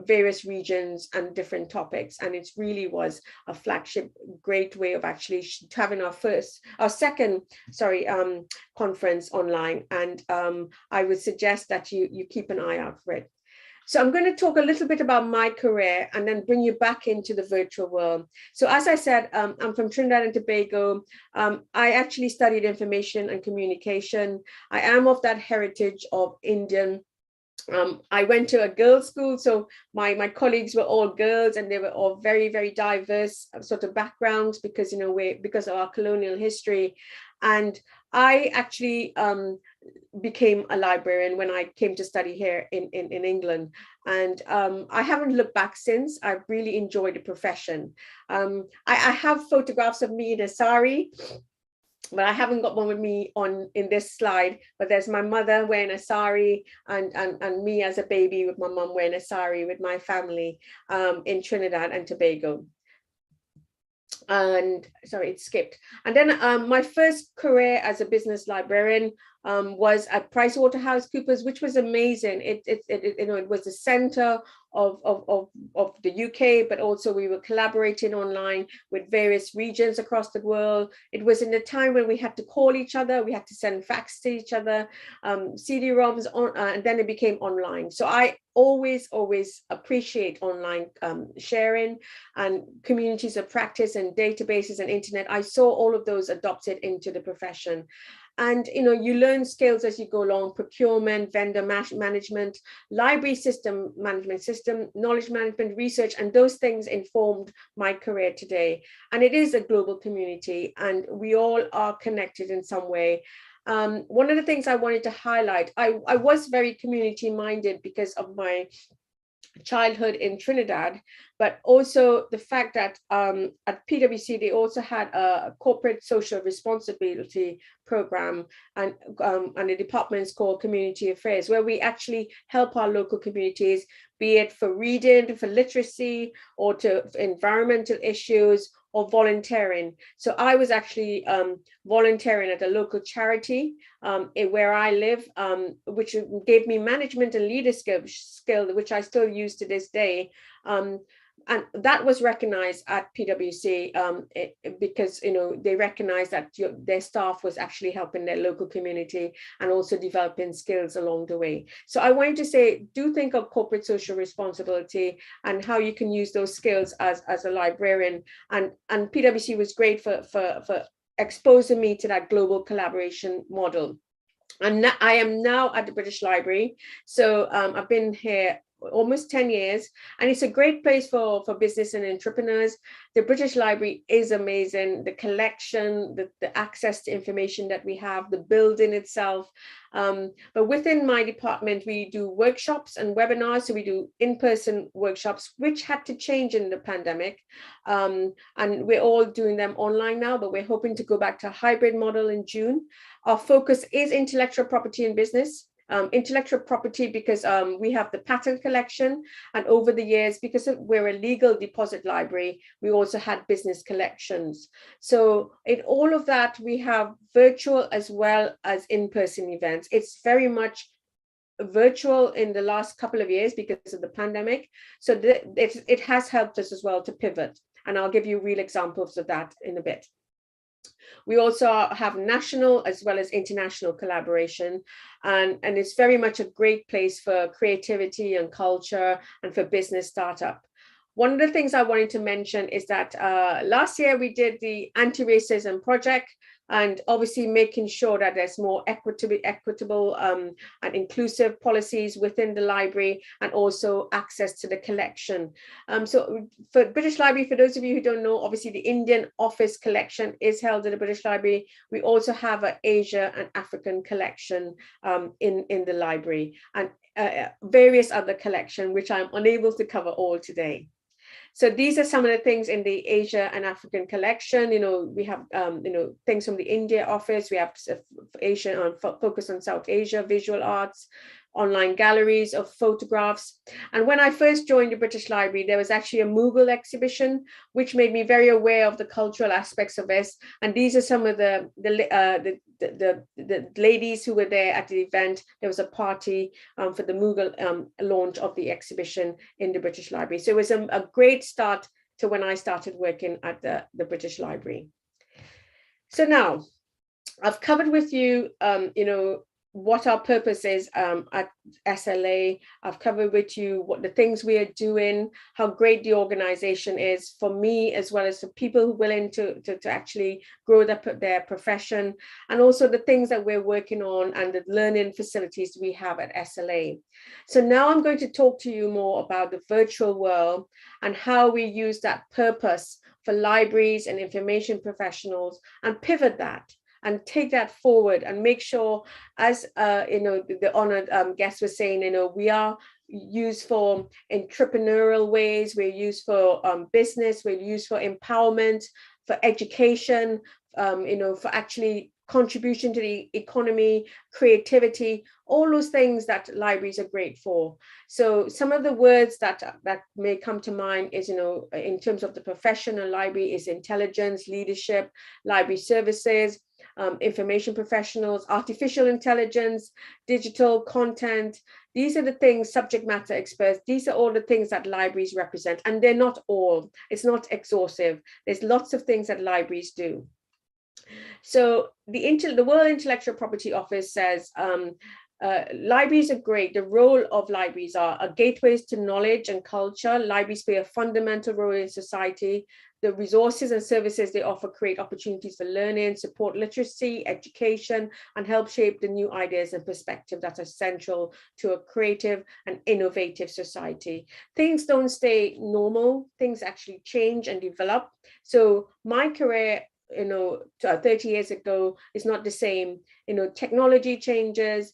various regions and different topics. And it really was a flagship, great way of actually having our second conference online. And I would suggest that you keep an eye out for it. So I'm going to talk a little bit about my career and then bring you back into the virtual world. So as I said, I'm from Trinidad and Tobago. I actually studied information and communication. I am of that heritage of Indian. I went to a girls' school, so my colleagues were all girls, and they were all very, very diverse sort of backgrounds because because of our colonial history. And I actually became a librarian when I came to study here in England. And I haven't looked back since. I've really enjoyed the profession. I have photographs of me in a sari, but I haven't got one with me in this slide. But there's my mother wearing a sari, and me as a baby with my mum wearing a sari with my family in Trinidad and Tobago. And sorry, it skipped. And then my first career as a business librarian was at PricewaterhouseCoopers, which was amazing. It was the center of the UK, but also we were collaborating online with various regions across the world. It was in the time when we had to call each other, we had to send fax to each other, CD-ROMs, and then it became online. So I always appreciate online sharing and communities of practice and databases and internet. I saw all of those adopted into the profession. And you learn skills as you go along: procurement, vendor management, library system management, system knowledge management, research, and those things informed my career today. And it is a global community, and we all are connected in some way. One of the things I wanted to highlight, I was very community minded because of my childhood in Trinidad, but also the fact that at PwC they also had a corporate social responsibility program, and the department is called Community Affairs, where we actually help our local communities, be it for reading, for literacy, or to environmental issues, or volunteering. So I was actually volunteering at a local charity where I live, which gave me management and leadership skill, which I still use to this day. And that was recognized at PwC because they recognized that their staff was actually helping their local community and also developing skills along the way. So I wanted to say, do think of corporate social responsibility and how you can use those skills as a librarian. And PwC was great for exposing me to that global collaboration model. And I am now at the British Library. So I've been here almost 10 years, and it's a great place for business and entrepreneurs. The British Library is amazing. The collection, the access to information that we have, the building itself. But within my department, we do workshops and webinars. So we do in-person workshops, which had to change in the pandemic. And we're all doing them online now, but we're hoping to go back to a hybrid model in June. Our focus is intellectual property and business. Intellectual property, because we have the patent collection, and over the years, because we're a legal deposit library, we also had business collections. So in all of that, we have virtual as well as in-person events. It's very much virtual in the last couple of years because of the pandemic. So it has helped us as well to pivot. And I'll give you real examples of that in a bit. We also have national as well as international collaboration, and it's very much a great place for creativity and culture and for business startup. One of the things I wanted to mention is that last year we did the anti-racism project, and obviously making sure that there's more equitable and inclusive policies within the library, and also access to the collection. So for British Library, for those of you who don't know, obviously the Indian office collection is held at the British Library. We also have an Asia and African collection in the library, and various other collection, which I'm unable to cover all today. So these are some of the things in the Asia and African collection. We have, things from the India office. We have Asia focus on South Asia, visual arts, online galleries of photographs. And when I first joined the British Library, there was actually a Mughal exhibition, which made me very aware of the cultural aspects of this. And these are some of the ladies who were there at the event. There was a party for the Mughal launch of the exhibition in the British Library. So it was a great start to when I started working at the British Library. So now I've covered with you, what our purpose is at SLA. I've covered with you what the things we are doing, how great the organization is for me, as well as for people who are willing to actually grow their profession, and also the things that we're working on and the learning facilities we have at SLA. So now I'm going to talk to you more about the virtual world and how we use that purpose for libraries and information professionals and pivot that and take that forward and make sure, as the honored guest was saying, we are used for entrepreneurial ways, we're used for business, we're used for empowerment, for education, for actually contribution to the economy, creativity, all those things that libraries are great for. So some of the words that may come to mind is, in terms of the professional library, is intelligence, leadership, library services, information professionals, artificial intelligence, digital content. These are the things, subject matter experts, these are all the things that libraries represent, and they're not all, it's not exhaustive. There's lots of things that libraries do. So the World Intellectual Property Office says, libraries are great. The role of libraries are gateways to knowledge and culture. Libraries play a fundamental role in society. The resources and services they offer create opportunities for learning, support literacy, education, and help shape the new ideas and perspectives that are central to a creative and innovative society. Things don't stay normal, things actually change and develop. So my career, 30 years ago is not the same. Technology changes,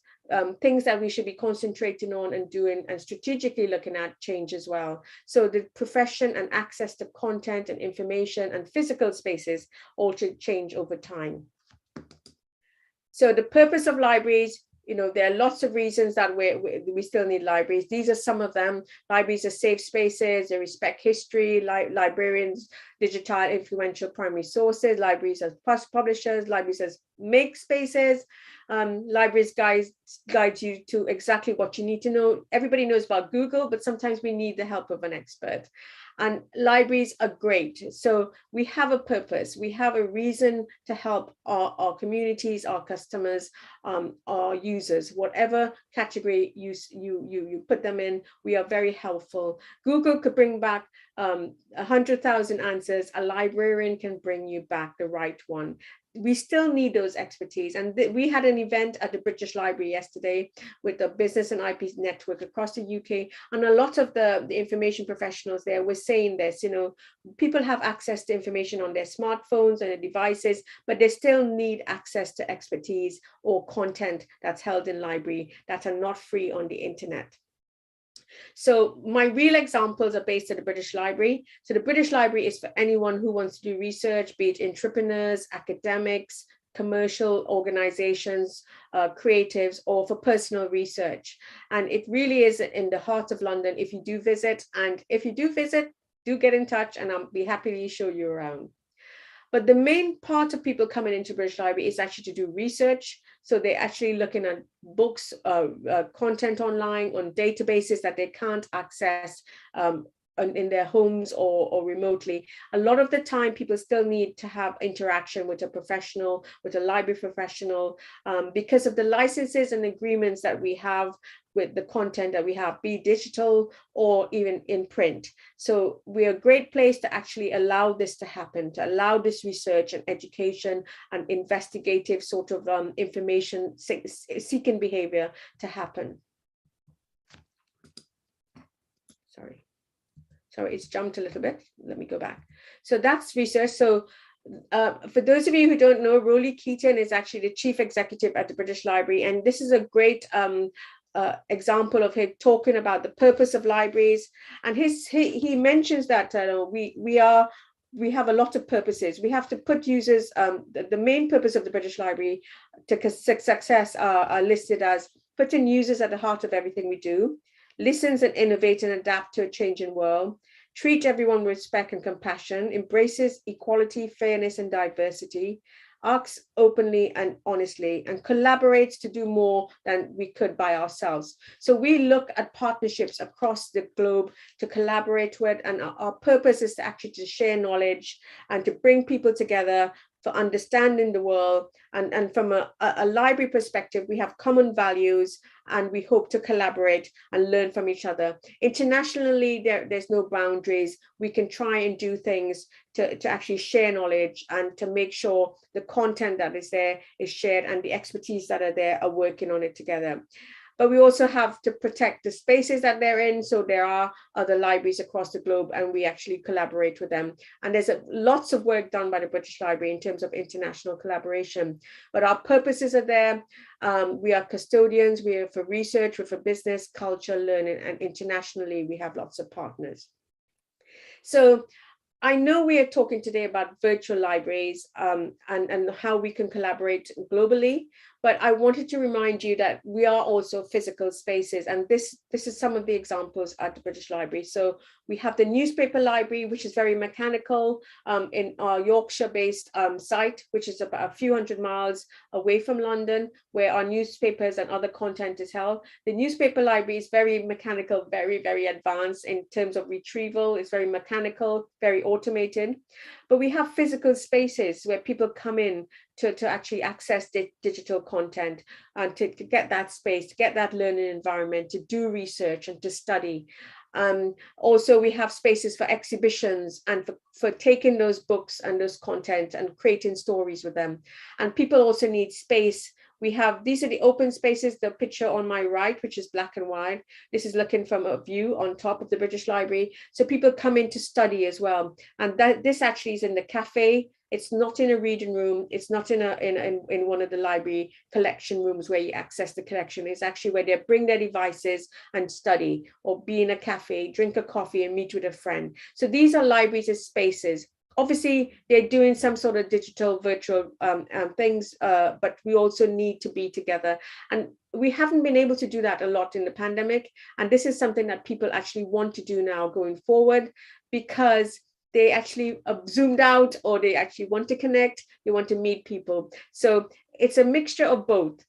things that we should be concentrating on and doing and strategically looking at change as well. So the profession and access to content and information and physical spaces all should change over time. So the purpose of libraries, there are lots of reasons that we still need libraries. These are some of them. Libraries are safe spaces, they respect history, librarians digitize influential primary sources, libraries as publishers, libraries as make spaces, libraries guide you to exactly what you need to know. Everybody knows about Google, but sometimes we need the help of an expert. And libraries are great. So we have a purpose. We have a reason to help our communities, our customers, our users, whatever category you put them in, we are very helpful. Google could bring back 100,000 answers. A librarian can bring you back the right one. We still need those expertise. And we had an event at the British Library yesterday with the business and IP network across the UK. And a lot of the information professionals there were saying this, people have access to information on their smartphones and their devices, but they still need access to expertise or content that's held in library that are not free on the internet. So my real examples are based at the British Library. So the British Library is for anyone who wants to do research, be it entrepreneurs, academics, commercial organizations, creatives, or for personal research. And it really is in the heart of London if you do visit. And if you do visit, do get in touch and I'll be happy to show you around. But the main part of people coming into British Library is actually to do research. So they're actually looking at books, content online, on databases that they can't access in their homes or remotely. A lot of the time, people still need to have interaction with a professional, with a library professional, because of the licenses and agreements that we have with the content that we have, be digital or even in print. So we're a great place to actually allow this to happen, to allow this research and education and investigative sort of information seeking behavior to happen. Sorry, it's jumped a little bit. Let me go back. So that's research. So for those of you who don't know, Rolly Keaton is actually the chief executive at the British Library. And this is a great example of him talking about the purpose of libraries. And he mentions that we have a lot of purposes. We have to put users, the main purpose of the British Library to success are listed as putting users at the heart of everything we do, listens and innovate and adapt to a changing world, treat everyone with respect and compassion, embraces equality, fairness, and diversity, asks openly and honestly, and collaborates to do more than we could by ourselves. So we look at partnerships across the globe to collaborate with, and our purpose is to actually to share knowledge and to bring people together for understanding the world. And from a library perspective, we have common values and we hope to collaborate and learn from each other. Internationally, there's no boundaries. We can try and do things to actually share knowledge and to make sure the content that is there is shared and the expertise that are there are working on it together. But we also have to protect the spaces that they're in. So there are other libraries across the globe and we actually collaborate with them. And there's lots of work done by the British Library in terms of international collaboration. But our purposes are there. We are custodians, we are for research, we're for business, culture, learning, and internationally we have lots of partners. So I know we are talking today about virtual libraries and how we can collaborate globally, but I wanted to remind you that we are also physical spaces. And this is some of the examples at the British Library. So we have the newspaper library, which is very mechanical in our Yorkshire-based site, which is about a few hundred miles away from London, where our newspapers and other content is held. The newspaper library is very mechanical, very, very advanced in terms of retrieval. It's very mechanical, very automated. But we have physical spaces where people come in to actually access digital content and to get that space, to get that learning environment, to do research and to study. Also, we have spaces for exhibitions and for taking those books and those content and creating stories with them. And people also need space. We have, these are the open spaces, the picture on my right, which is black and white. This is looking from a view on top of the British Library. So people come in to study as well. And this actually is in the cafe. It's not in a reading room. It's not in one of the library collection rooms where you access the collection. It's actually where they bring their devices and study, or be in a cafe, drink a coffee and meet with a friend. So these are libraries as spaces. Obviously, they're doing some sort of digital virtual things, but we also need to be together. And we haven't been able to do that a lot in the pandemic. And this is something that people actually want to do now going forward, because they actually zoomed out, or they actually want to connect, they want to meet people. So it's a mixture of both,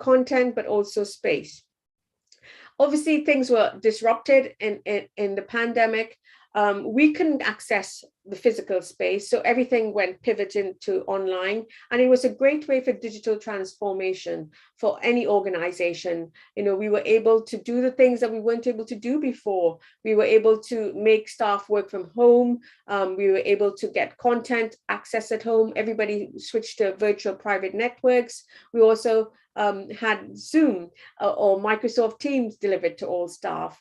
content, but also space. Obviously, things were disrupted in the pandemic. We couldn't access the physical space, so everything went pivoting to online, and it was a great way for digital transformation for any organization. We were able to do the things that we weren't able to do before. We were able to make staff work from home. We were able to get content access at home. Everybody switched to virtual private networks. We also had Zoom or Microsoft Teams delivered to all staff.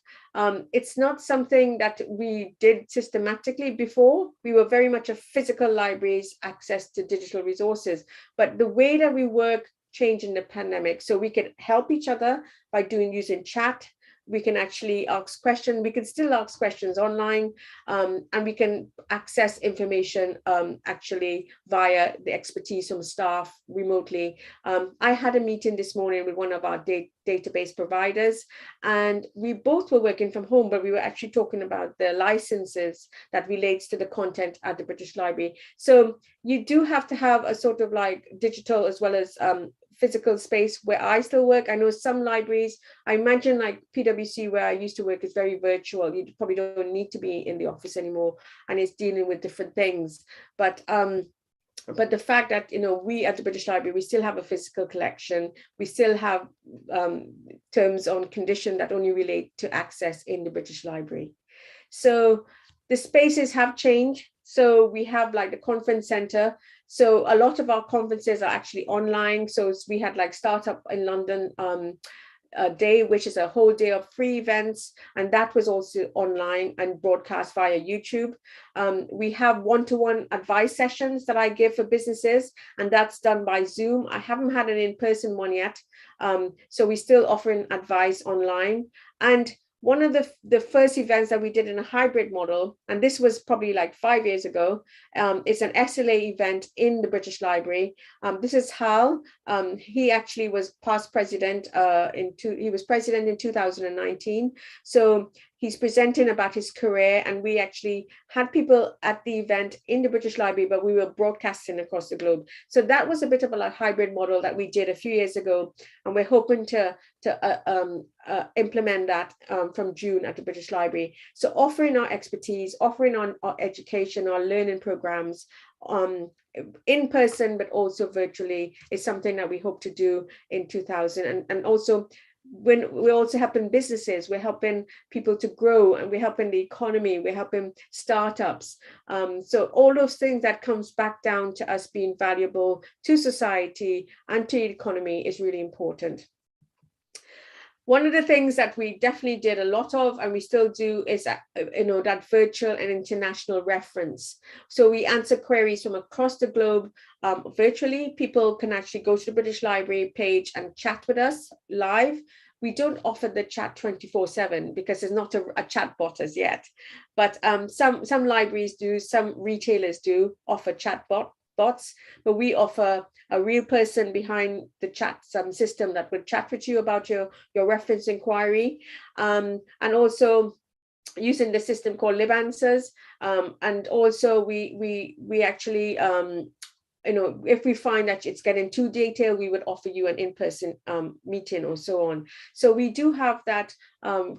It's not something that we did systematically before. We were very much a physical libraries, access to digital resources, but the way that we work changed in the pandemic. So we could help each other by using chat, we can actually ask questions. We can still ask questions online, and we can access information actually via the expertise from staff remotely. I had a meeting this morning with one of our database providers, and we both were working from home, but we were actually talking about the licenses that relates to the content at the British Library. So you do have to have a sort of like digital as well as physical space where I still work. I know some libraries, I imagine like PwC where I used to work is very virtual. You probably don't need to be in the office anymore, and it's dealing with different things. But the fact that, you know, we at the British Library, we still have a physical collection, we still have terms on condition that only relate to access in the British Library. So the spaces have changed. So we have like the conference center. So a lot of our conferences are actually online. So we had like Startup in London a day, which is a whole day of free events, and that was also online and broadcast via YouTube. We have one-to-one advice sessions that I give for businesses, and that's done by Zoom. I haven't had an in-person one yet, so we're still offering advice online. And one of the first events that we did in a hybrid model, and this was probably like 5 years ago, it's an SLA event in the British Library. This is Hal. He actually was past president he was president in 2019. So he's presenting about his career, and we actually had people at the event in the British Library, but we were broadcasting across the globe. So that was a bit of a hybrid model that we did a few years ago, and we're hoping to implement that from June at the British Library. So offering our expertise, offering on our education, our learning programs, in person, but also virtually, is something that we hope to do in 2000. And also, when we're also helping businesses, we're helping people to grow, and we're helping the economy, we're helping startups. So all those things that comes back down to us being valuable to society and to the economy is really important. One of the things that we definitely did a lot of, and we still do, is that, you know, that virtual and international reference. So we answer queries from across the globe virtually. People can actually go to the British Library page and chat with us live. We don't offer the chat 24/7 because there's not a chat bot as yet. But some libraries do, some retailers do offer chat bots, but we offer a real person behind the chat, some system that would chat with you about your reference inquiry, and also using the system called Lib Answers, and also we actually you know, if we find that it's getting too detailed, we would offer you an in-person meeting or so on. So we do have that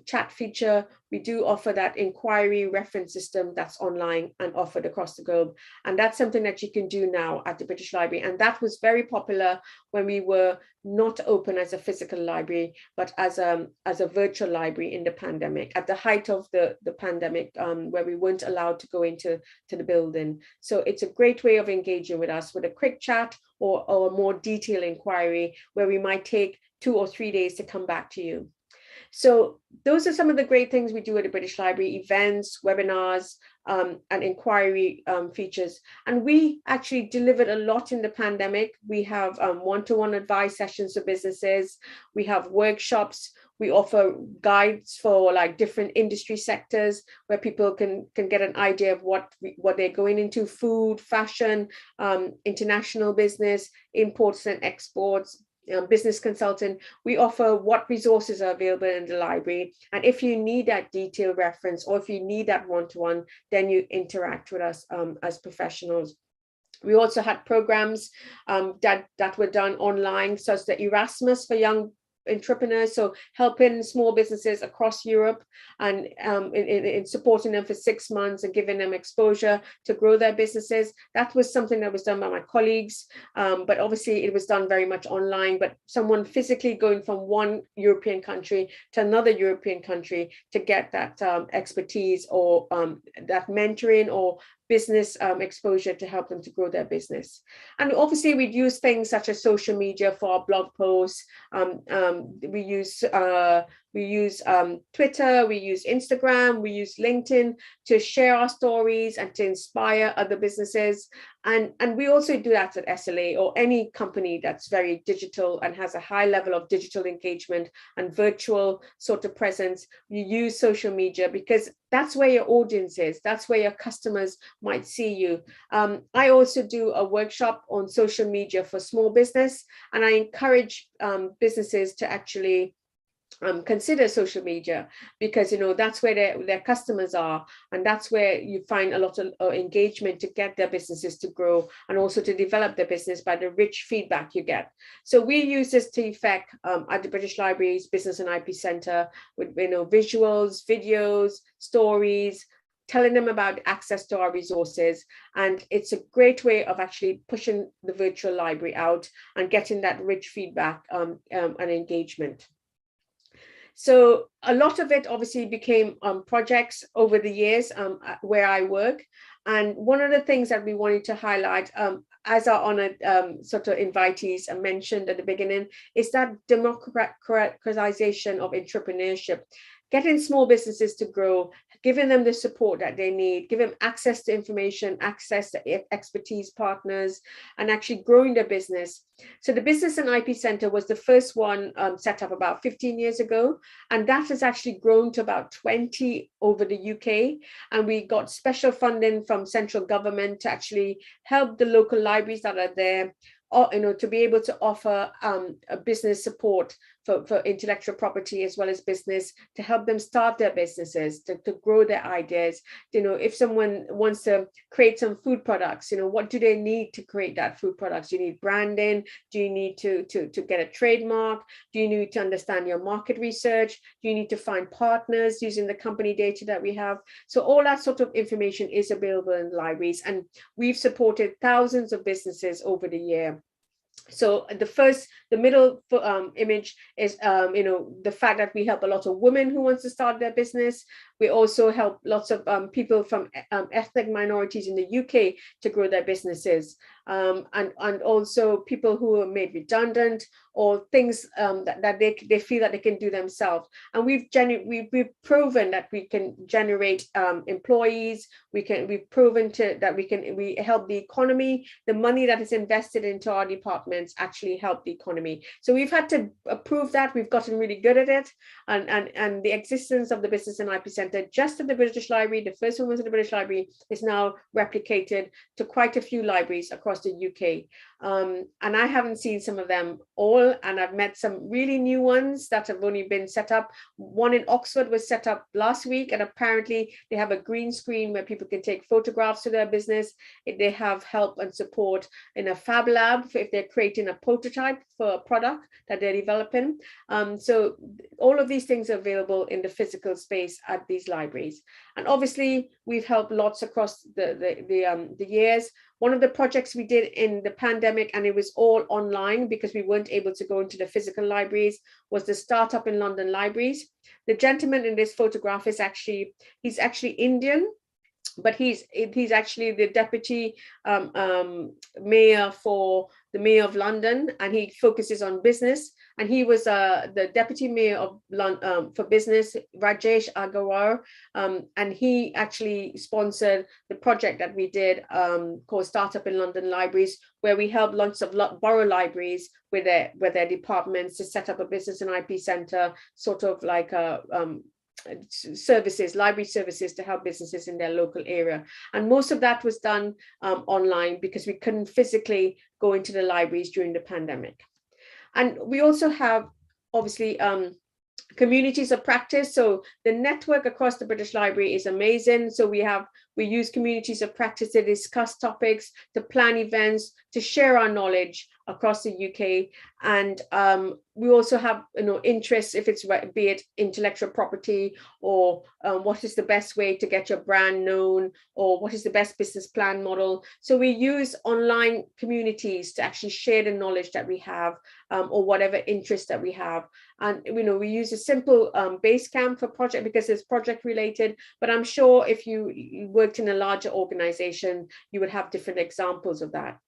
chat feature. We do offer that inquiry reference system that's online and offered across the globe. And that's something that you can do now at the British Library. And that was very popular when we were not open as a physical library, but as a virtual library in the pandemic, at the height of the pandemic, where we weren't allowed to go into the building. So it's a great way of engaging with us with a quick chat or a more detailed inquiry where we might take 2 or 3 days to come back to you. So those are some of the great things we do at the British Library: events, webinars, and inquiry features. And we actually delivered a lot in the pandemic. We have one-to-one advice sessions for businesses. We have workshops. We offer guides for like different industry sectors where people can get an idea of what they're going into: food, fashion, international business, imports and exports, business consultant. We offer what resources are available in the library. And if you need that detailed reference, or if you need that one-to-one, then you interact with us as professionals. We also had programs that were done online, such as the Erasmus for young entrepreneurs, so helping small businesses across Europe and in supporting them for 6 months and giving them exposure to grow their businesses. That was something that was done by my colleagues, but obviously it was done very much online. But someone physically going from one European country to another European country to get that expertise or that mentoring or business exposure to help them to grow their business. And obviously we'd use things such as social media for our blog posts. We use We use Twitter, we use Instagram, we use LinkedIn to share our stories and to inspire other businesses. And we also do that at SLA or any company that's very digital and has a high level of digital engagement and virtual sort of presence. You use social media because that's where your audience is. That's where your customers might see you. I also do a workshop on social media for small business, and I encourage businesses to actually consider social media, because that's where their customers are, and that's where you find a lot of engagement to get their businesses to grow and also to develop their business by the rich feedback you get. So we use this to effect at the British Library's Business and IP Centre with visuals, videos, stories, telling them about access to our resources. And it's a great way of actually pushing the virtual library out and getting that rich feedback and engagement. So a lot of it obviously became projects over the years where I work. And one of the things that we wanted to highlight, as our honored sort of invitees mentioned at the beginning, is that democratization of entrepreneurship. Getting small businesses to grow, giving them the support that they need, give them access to information, access to expertise partners, and actually growing their business. So the Business and IP Centre was the first one set up about 15 years ago, and that has actually grown to about 20 over the UK. And we got special funding from central government to actually help the local libraries that are there, or, to be able to offer a business support for intellectual property as well as business, to help them start their businesses, to grow their ideas. If someone wants to create some food products, what do they need to create that food products? Do you need branding? Do you need to get a trademark? Do you need to understand your market research? Do you need to find partners using the company data that we have? So all that sort of information is available in libraries, and we've supported thousands of businesses over the year. So the middle image is, the fact that we help a lot of women who want to start their business. We also help lots of people from ethnic minorities in the UK to grow their businesses, and also people who are made redundant or things that they feel that they can do themselves. And we've proven that we can generate employees. We've proven that we help the economy. The money that is invested into our departments actually help the economy. So we've had to prove that. We've gotten really good at it, and the existence of the Business and IP Centre just at the British Library, the first one was at the British Library, is now replicated to quite a few libraries across the UK. And I haven't seen some of them all, and I've met some really new ones that have only been set up. One in Oxford was set up last week, and apparently they have a green screen where people can take photographs to their business. They have help and support in a fab lab if they're creating a prototype for a product that they're developing. So all of these things are available in the physical space at these libraries. And obviously we've helped lots across the years. One of the projects we did in the pandemic, and it was all online because we weren't able to go into the physical libraries, was the Startup in London Libraries. The gentleman in this photograph is he's actually Indian, but he's actually the deputy mayor for the Mayor of London, and he focuses on business. And he was the deputy mayor of London for business, Rajesh Agarwal, and he actually sponsored the project that we did called Startup in London Libraries, where we helped lots of borough libraries with their departments to set up a Business and IP Centre, sort of like a library services to help businesses in their local area. And most of that was done online because we couldn't physically go into the libraries during the pandemic. And we also have obviously communities of practice. So the network across the British Library is amazing. So we use communities of practice to discuss topics, to plan events, to share our knowledge across the UK. And we also have interests, if it's be it intellectual property, or what is the best way to get your brand known, or what is the best business plan model. So we use online communities to actually share the knowledge that we have, or whatever interest that we have. And we use a simple Basecamp for project because it's project related, but I'm sure if you worked in a larger organization, you would have different examples of that.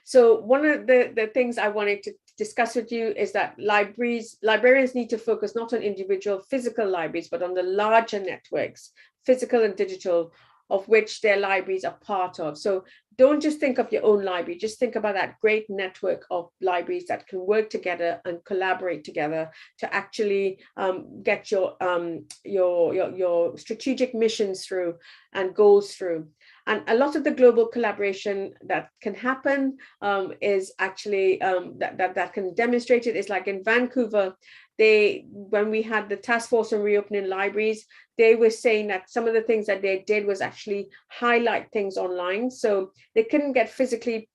So one of the things I wanted discuss with you is that librarians need to focus not on individual physical libraries, but on the larger networks, physical and digital, of which their libraries are part of. So don't just think of your own library, just think about that great network of libraries that can work together and collaborate together to actually get your strategic missions through and goals through. And a lot of the global collaboration that can happen is actually that can demonstrate it is like in Vancouver. When we had the task force on reopening libraries, they were saying that some of the things that they did was actually highlight things online. So they couldn't get physically,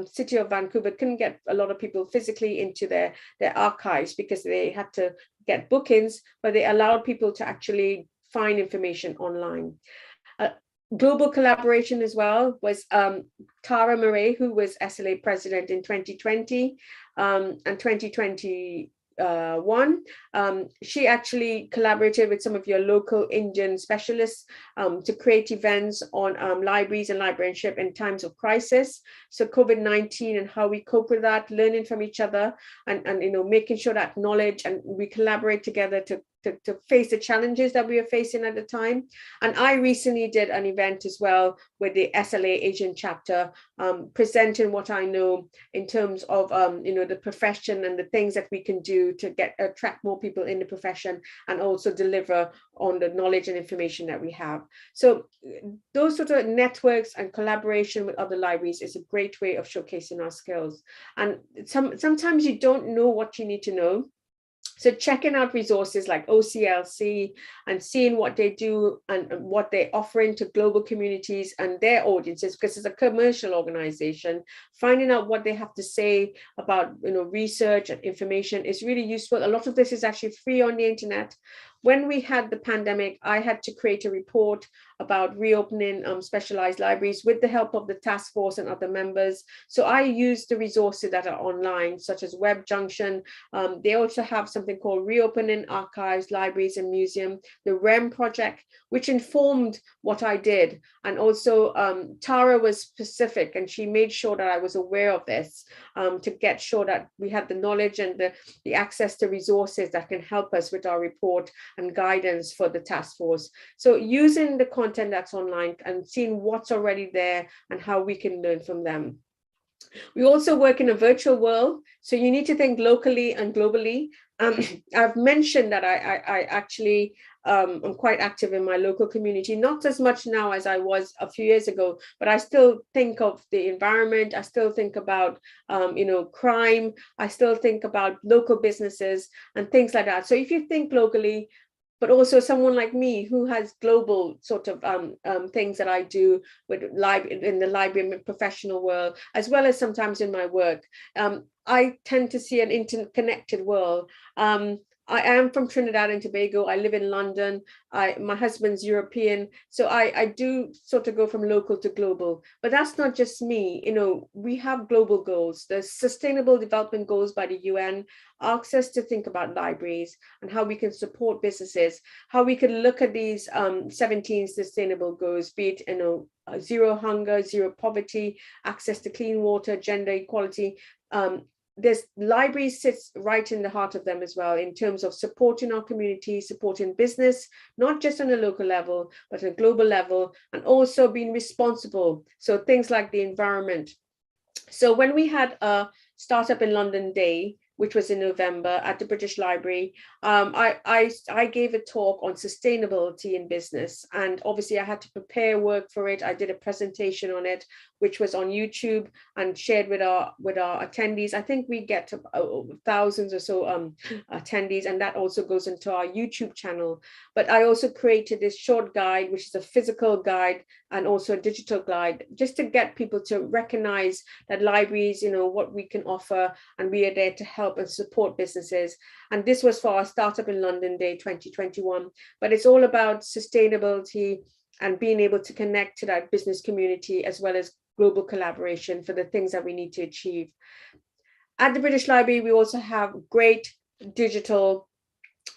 City of Vancouver couldn't get a lot of people physically into their archives because they had to get bookings, but they allowed people to actually find information online. Global collaboration as well was Tara Murray, who was SLA president in 2020 and 2021. She actually collaborated with some of your local Indian specialists to create events on libraries and librarianship in times of crisis. So COVID-19 and how we cope with that, learning from each other, and making sure that knowledge and we collaborate together to face the challenges that we were facing at the time. And I recently did an event as well with the SLA Asian chapter, presenting what I know in terms of the profession and the things that we can do to attract more people in the profession and also deliver on the knowledge and information that we have. So those sort of networks and collaboration with other libraries is a great way of showcasing our skills. And sometimes you don't know what you need to know. So checking out resources like OCLC and seeing what they do and what they're offering to global communities and their audiences, because it's a commercial organization, finding out what they have to say about research and information is really useful. A lot of this is actually free on the internet. When we had the pandemic, I had to create a report about reopening specialized libraries with the help of the task force and other members. So I used the resources that are online, such as Web Junction. They also have something called Reopening Archives, Libraries and Museum, the REM project, which informed what I did. And also Tara was specific and she made sure that I was aware of this to get sure that we had the knowledge and the access to resources that can help us with our report and guidance for the task force. So using the content that's online and seeing what's already there and how we can learn from them. We also work in a virtual world, so you need to think locally and globally. I've mentioned that I actually I'm quite active in my local community, not as much now as I was a few years ago, but I still think of the environment. I still think about crime. I still think about local businesses and things like that. So if you think locally, but also someone like me who has global sort of things that I do with in the library and professional world, as well as sometimes in my work, I tend to see an interconnected world. I am from Trinidad and Tobago. I live in London. My husband's European. So I do sort of go from local to global, but that's not just me. We have global goals. The Sustainable Development Goals by the UN asks us to think about libraries and how we can support businesses, how we can look at these 17 sustainable goals, be it, zero hunger, zero poverty, access to clean water, gender equality. Libraries sits right in the heart of them as well, in terms of supporting our community, supporting business, not just on a local level, but on a global level, and also being responsible. So things like the environment. So when we had a Startup in London Day, which was in November at the British Library, I gave a talk on sustainability in business. And obviously I had to prepare work for it. I did a presentation on it, which was on YouTube and shared with our attendees. I think we get to thousands or so attendees, and that also goes into our YouTube channel. But I also created this short guide, which is a physical guide and also a digital guide, just to get people to recognize that libraries, what we can offer, and we are there to help and support businesses. And this was for our Startup in London Day 2021. But it's all about sustainability and being able to connect to that business community, as well as global collaboration for the things that we need to achieve. At the British Library, we also have great digital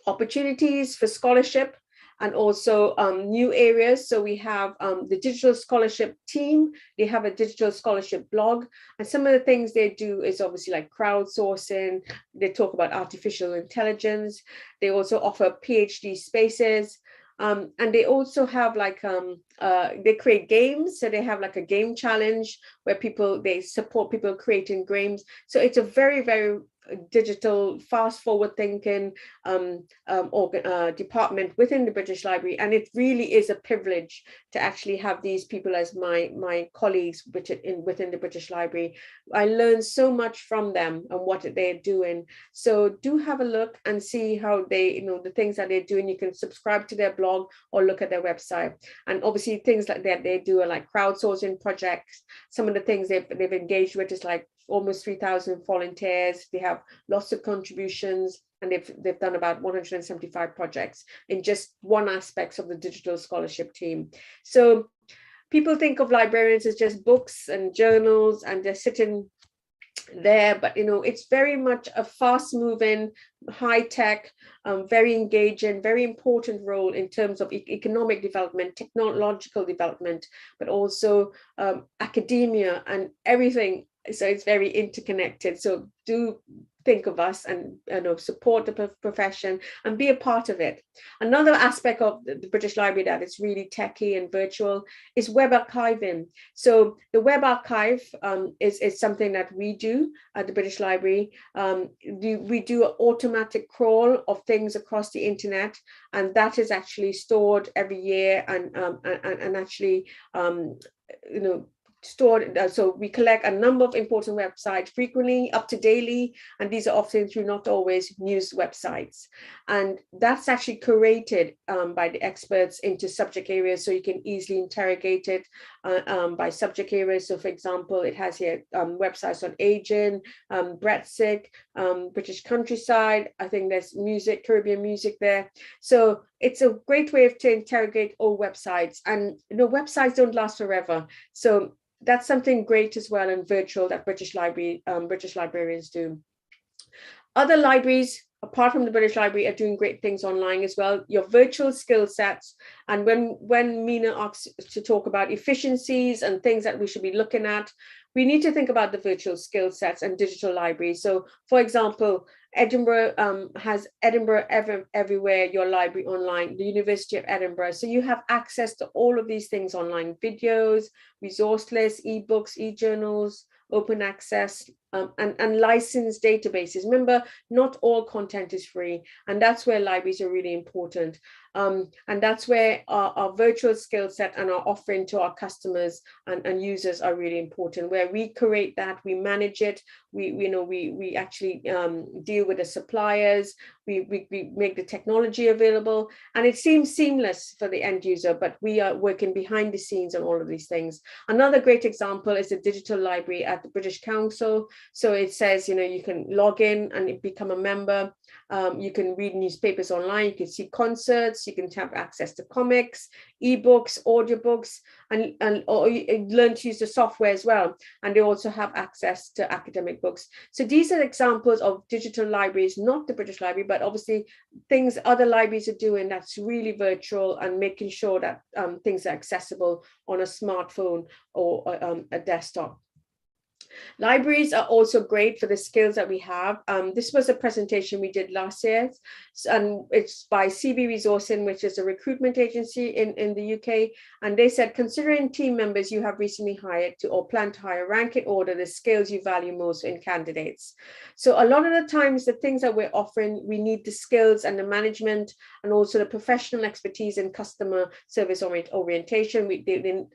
opportunities for scholarship. and also new areas. So we have the digital scholarship team. They have a digital scholarship blog, and some of the things they do is obviously like crowdsourcing. They talk about artificial intelligence. They also offer PhD spaces. And they also have like they create games. So they have like a game challenge where they support people creating games. So it's a very, very digital, fast forward thinking department within the British Library, and it really is a privilege to actually have these people as my colleagues within the British Library. I learn so much from them and what they're doing. So do have a look and see how they, the things that they're doing. You can subscribe to their blog or look at their website. And obviously things like that they do are like crowdsourcing projects. Some of the things they've engaged with is like almost 3,000 volunteers. They have lots of contributions, and they've done about 175 projects in just one aspect of the digital scholarship team. So people think of librarians as just books and journals, and they're sitting there, but it's very much a fast-moving, high-tech, very engaging, very important role in terms of economic development, technological development, but also academia and everything. So it's very interconnected. So do think of us and support the profession and be a part of it. Another aspect of the British Library that is really techy and virtual is web archiving. So the web archive is something that we do at the British Library. We do an automatic crawl of things across the internet, and that is actually stored every year and actually stored. So we collect a number of important websites frequently, up to daily, and these are often through not always news websites. And that's actually curated by the experts into subject areas, so you can easily interrogate it by subject areas. So for example, it has here websites on aging, Brexit, British countryside. I think there's music, Caribbean music there. So it's a great way to interrogate old websites, and websites don't last forever. So that's something great as well and virtual that British librarians do. Other libraries, apart from the British Library, are doing great things online as well. Your virtual skill sets. And when Mina asks to talk about efficiencies and things that we should be looking at, we need to think about the virtual skill sets and digital libraries. So for example, Edinburgh has Edinburgh Everywhere, your library online, the University of Edinburgh. So you have access to all of these things online: videos, resource lists, ebooks, e-journals, open access, and licensed databases. Remember, not all content is free, and that's where libraries are really important. And that's where our virtual skill set and our offering to our customers and users are really important, where we create that, we manage it, we actually deal with the suppliers, we make the technology available, and it seems seamless for the end user, but we are working behind the scenes on all of these things. Another great example is the digital library at the British Council. So it says, you can log in and become a member. You can read newspapers online, you can see concerts, you can have access to comics, ebooks, audiobooks, and learn to use the software as well. And they also have access to academic books. So these are examples of digital libraries, not the British Library, but obviously things other libraries are doing that's really virtual and making sure that things are accessible on a smartphone or a desktop. Libraries are also great for the skills that we have. This was a presentation we did last year, and it's by CB Resourcing, which is a recruitment agency in the UK. And they said, considering team members you have recently hired or plan to hire, rank in order the skills you value most in candidates. So a lot of the times, the things that we're offering, we need the skills and the management and also the professional expertise in customer service orientation.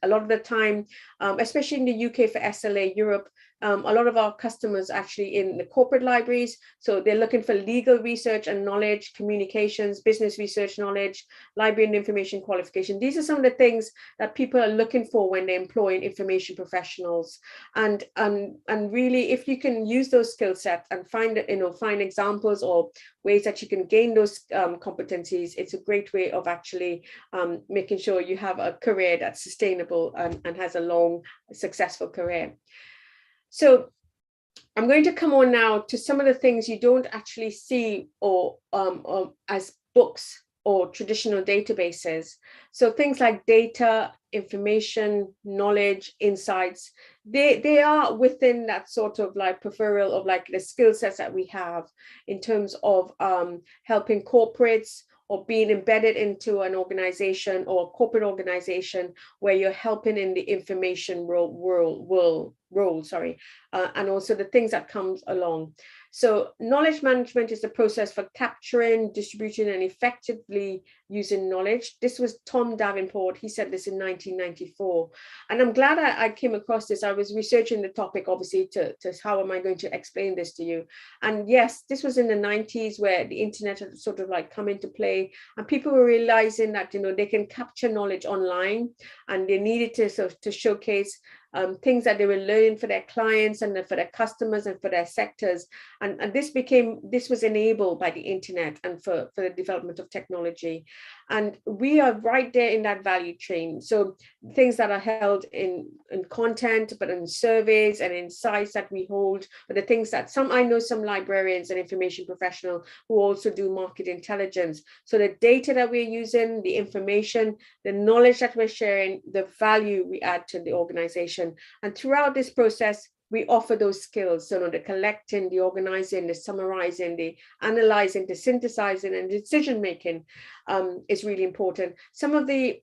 A lot of the time, especially in the UK for SLA Europe, a lot of our customers actually in the corporate libraries. So they're looking for legal research and knowledge, communications, business research knowledge, library and information qualification. These are some of the things that people are looking for when they're employing information professionals. And really, if you can use those skill sets and find examples or ways that you can gain those competencies, it's a great way of actually making sure you have a career that's sustainable and has a long, successful career. So I'm going to come on now to some of the things you don't actually see or as books or traditional databases. So things like data, information, knowledge, insights, they are within that sort of like peripheral of like the skill sets that we have in terms of helping corporates or being embedded into an organization or a corporate organization where you're helping in the information role, and also the things that comes along. So knowledge management is the process for capturing, distributing, and effectively using knowledge. This was Tom Davenport. He said this in 1994. And I'm glad I came across this. I was researching the topic, obviously, to how am I going to explain this to you? And yes, this was in the 90s where the internet had sort of like come into play, and people were realizing that, you know, they can capture knowledge online, and they needed to sort of to showcase things that they were learning for their clients and for their customers and for their sectors. And this was enabled by the internet and for the development of technology. And we are right there in that value chain. So things that are held in content, but in surveys and in sites that we hold, but the things that I know some librarians and information professionals who also do market intelligence. So the data that we're using, the information, the knowledge that we're sharing, the value we add to the organization. And throughout this process, we offer those skills. So the collecting, the organizing, the summarizing, the analyzing, the synthesizing, and decision making is really important. Some of the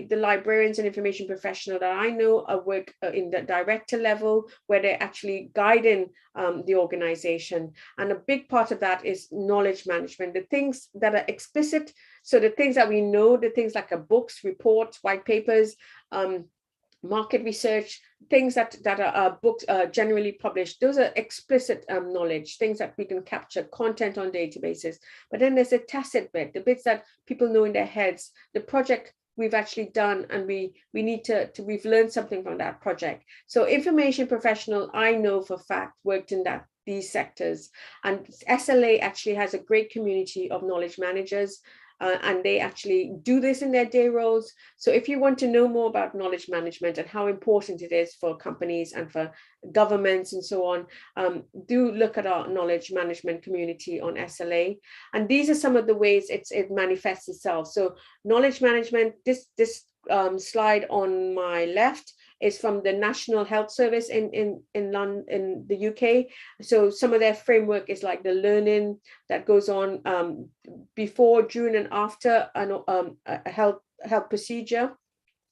librarians and information professionals that I know work in the director level, where they're actually guiding the organization. And a big part of that is knowledge management, the things that are explicit. So the things that we know, the things like books, reports, white papers, market research, things that are books generally published, those are explicit knowledge, things that we can capture, content on databases. But then there's a tacit bit, the bits that people know in their heads, the project we've actually done, and we've learned something from that project. So information professional, I know for fact, worked in these sectors. And SLA actually has a great community of knowledge managers. And they actually do this in their day roles. So if you want to know more about knowledge management and how important it is for companies and for governments and so on, do look at our knowledge management community on SLA. And these are some of the ways it manifests itself. So knowledge management, this slide on my left is from the National Health Service in London, in the UK. So some of their framework is like the learning that goes on before, during, and after a health procedure,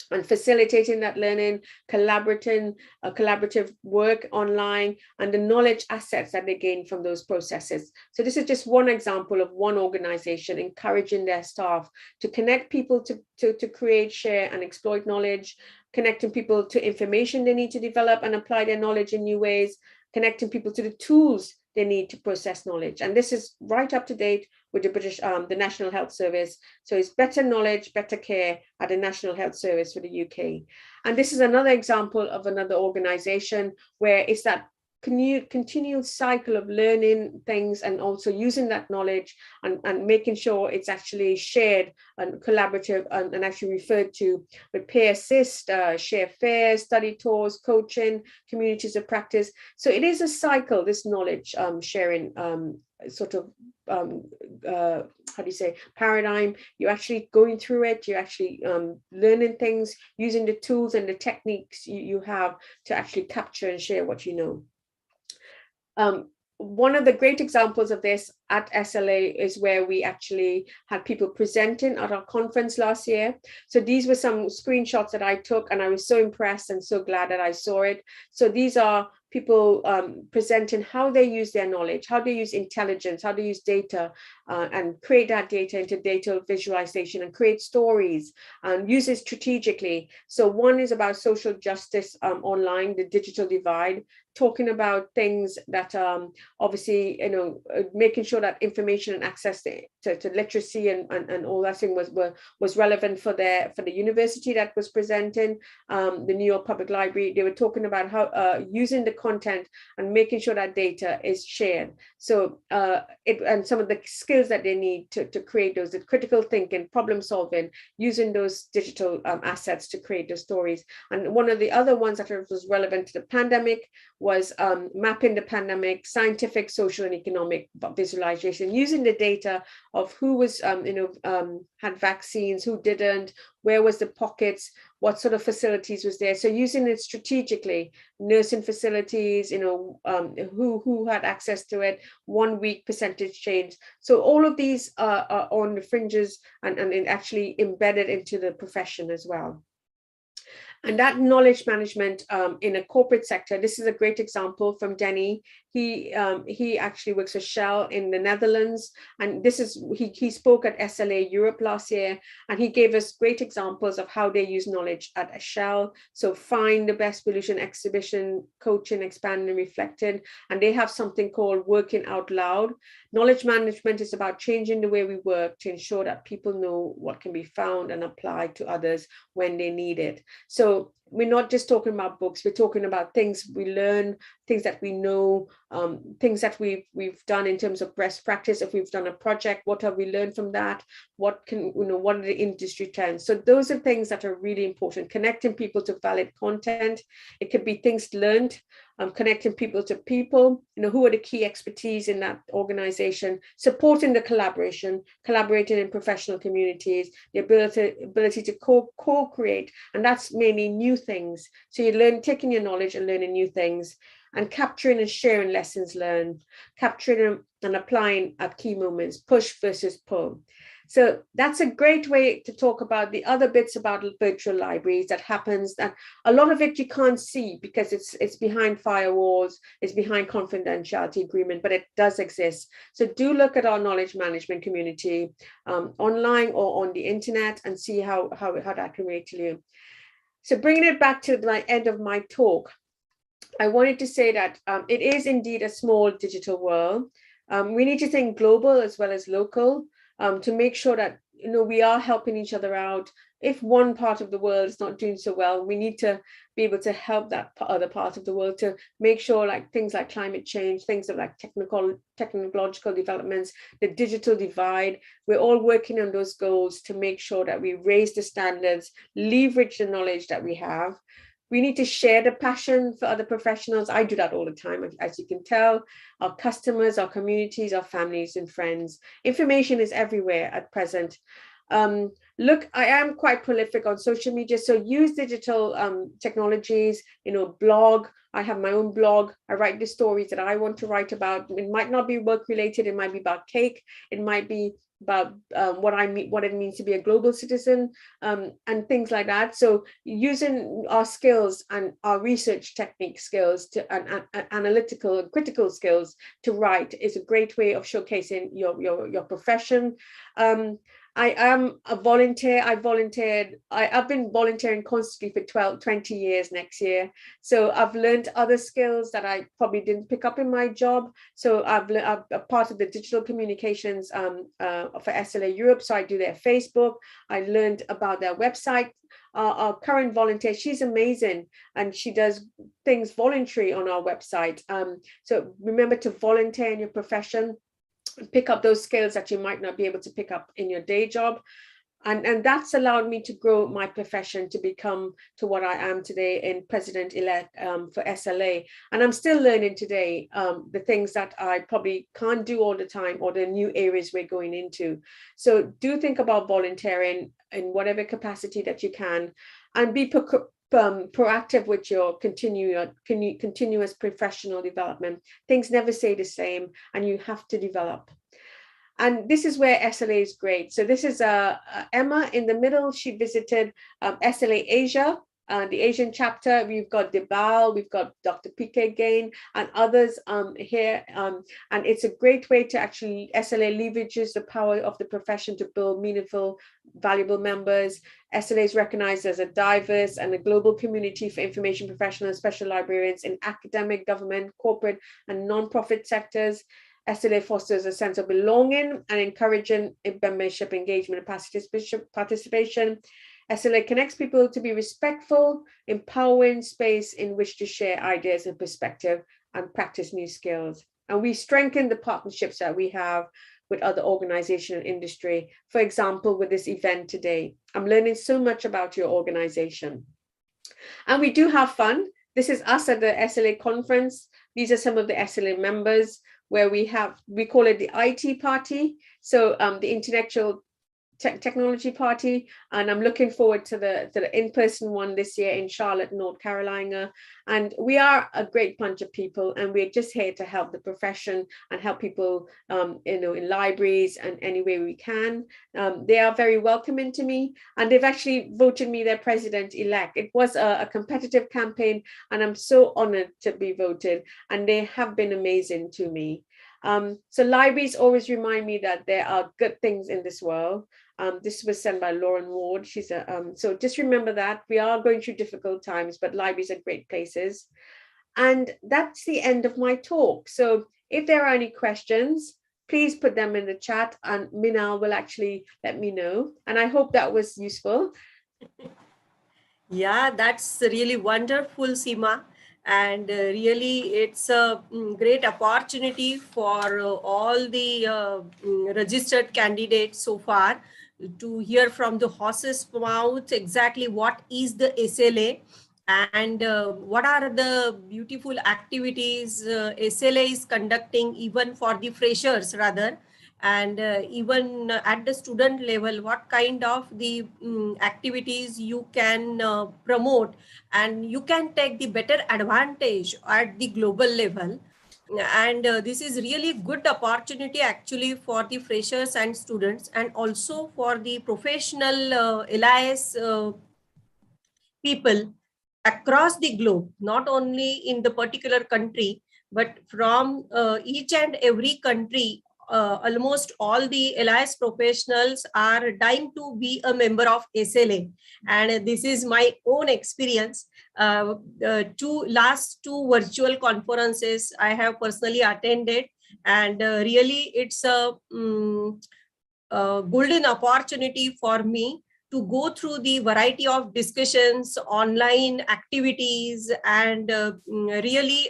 and facilitating that learning, collaborative work online, and the knowledge assets that they gain from those processes. So this is just one example of one organization encouraging their staff to connect people to create, share, and exploit knowledge, connecting people to information they need to develop and apply their knowledge in new ways, connecting people to the tools they need to process knowledge. And this is right up to date with the National Health Service. So it's better knowledge, better care at the National Health Service for the UK. And this is another example of another organization where it's that continued cycle of learning things and also using that knowledge and making sure it's actually shared and collaborative and actually referred to with peer assist, share fairs, study tours, coaching, communities of practice. So it is a cycle, this knowledge sharing sort of paradigm. You're actually going through it, you're actually learning things, using the tools and the techniques you have to actually capture and share what you know. One of the great examples of this at SLA is where we actually had people presenting at our conference last year. So these were some screenshots that I took, and I was so impressed and so glad that I saw it. So these are people presenting how they use their knowledge, how they use intelligence, how they use data and create that data into data visualization and create stories and use it strategically. So one is about social justice online, the digital divide, talking about things that obviously, you know, making sure that information and access to literacy and all that thing was relevant for the university that was presenting, the New York Public Library. They were talking about how using the content and making sure that data is shared. So and some of the skills that they need to create those, the critical thinking, problem solving, using those digital assets to create those stories. And one of the other ones that was relevant to the pandemic was mapping the pandemic, scientific, social, and economic visualization, using the data of who was, had vaccines, who didn't, where was the pockets, what sort of facilities was there. So using it strategically, nursing facilities, who had access to it, 1 week percentage change. So all of these are on the fringes and actually embedded into the profession as well. And that knowledge management in a corporate sector, this is a great example from Denny. He actually works for Shell in the Netherlands, and this is he spoke at SLA Europe last year, and he gave us great examples of how they use knowledge at Shell. So find the best solution, exhibition, coaching, expand and reflected, and they have something called working out loud. Knowledge management is about changing the way we work to ensure that people know what can be found and applied to others when they need it. So we're not just talking about books, we're talking about things we learn, things that we know, things that we've done in terms of best practice. If we've done a project, what have we learned from that? What are the industry trends? So those are things that are really important. Connecting people to valid content. It could be things learned, connecting people to people, who are the key expertise in that organization, supporting the collaborating in professional communities, the ability to co-create, and that's mainly new things. So you learn, taking your knowledge and learning new things, and capturing and sharing lessons learned, capturing and applying at key moments, push versus pull. So that's a great way to talk about the other bits about virtual libraries that happens. And a lot of it you can't see because it's behind firewalls, it's behind confidentiality agreement, but it does exist. So do look at our knowledge management community online or on the internet and see how that can relate to you. So bringing it back to the end of my talk, I wanted to say that it is indeed a small digital world. We need to think global as well as local to make sure that we are helping each other out. If one part of the world is not doing so well, we need to be able to help that other part of the world to make sure, like things like climate change, things like technological developments, the digital divide, we're all working on those goals to make sure that we raise the standards, leverage the knowledge that we have. We need to share the passion for other professionals. I do that all the time, as you can tell. Our customers, our communities, our families and friends. Information is everywhere at present. Look, I am quite prolific on social media, so use digital technologies, blog. I have my own blog. I write the stories that I want to write about. It might not be work related. It might be about cake. It might be about what it means to be a global citizen, and things like that. So using our skills and our research technique skills and analytical and critical skills to write is a great way of showcasing your profession. I am a volunteer. I've been volunteering constantly for 20 years next year. So I've learned other skills that I probably didn't pick up in my job. So I'm a part of the digital communications for SLA Europe. So I do their Facebook. I learned about their website. Our current volunteer, she's amazing, and she does things voluntary on our website. So remember to volunteer in your profession. Pick up those skills that you might not be able to pick up in your day job. And that's allowed me to grow my profession to become to what I am today in president-elect for SLA. And I'm still learning today the things that I probably can't do all the time, or the new areas we're going into. So do think about volunteering in whatever capacity that you can, and be proactive with your continuous professional development. Things never stay the same, and you have to develop. And this is where SLA is great. So this is Emma in the middle. She visited SLA Asia, the Asian chapter. We've got Debal, we've got Dr. Pique again, and others here. And it's a great way to actually, SLA leverages the power of the profession to build meaningful, valuable members. SLA is recognized as a diverse and a global community for information professionals, special librarians in academic, government, corporate, and non-profit sectors. SLA fosters a sense of belonging and encouraging membership engagement and participation. SLA connects people to be respectful, empowering space in which to share ideas and perspective and practice new skills. And we strengthen the partnerships that we have with other organizations and industry. For example, with this event today, I'm learning so much about your organization. And we do have fun. This is us at the SLA conference. These are some of the SLA members. where we call it the IT party. So the intellectual technology party, and I'm looking forward to the in-person one this year in Charlotte, North Carolina. And we are a great bunch of people, and we're just here to help the profession and help people, in libraries and any way we can. They are very welcoming to me, and they've actually voted me their president-elect. It was a competitive campaign, and I'm so honored to be voted, and they have been amazing to me. So libraries always remind me that there are good things in this world. This was sent by Lauren Ward. She's so just remember that we are going through difficult times, but libraries are great places. And that's the end of my talk. So if there are any questions, please put them in the chat, and Minal will actually let me know. And I hope that was useful. Yeah, that's really wonderful, Seema. And really, it's a great opportunity for all the registered candidates so far to hear from the horse's mouth exactly what is the SLA and what are the beautiful activities SLA is conducting, even for the freshers rather, and even at the student level, what kind of the activities you can promote, and you can take the better advantage at the global level. And this is really good opportunity actually for the freshers and students, and also for the professional LIS people across the globe, not only in the particular country, but from each and every country. Almost all the LIS professionals are dying to be a member of SLA. And this is my own experience. Last two virtual conferences I have personally attended, and really it's a golden opportunity for me to go through the variety of discussions, online activities, and really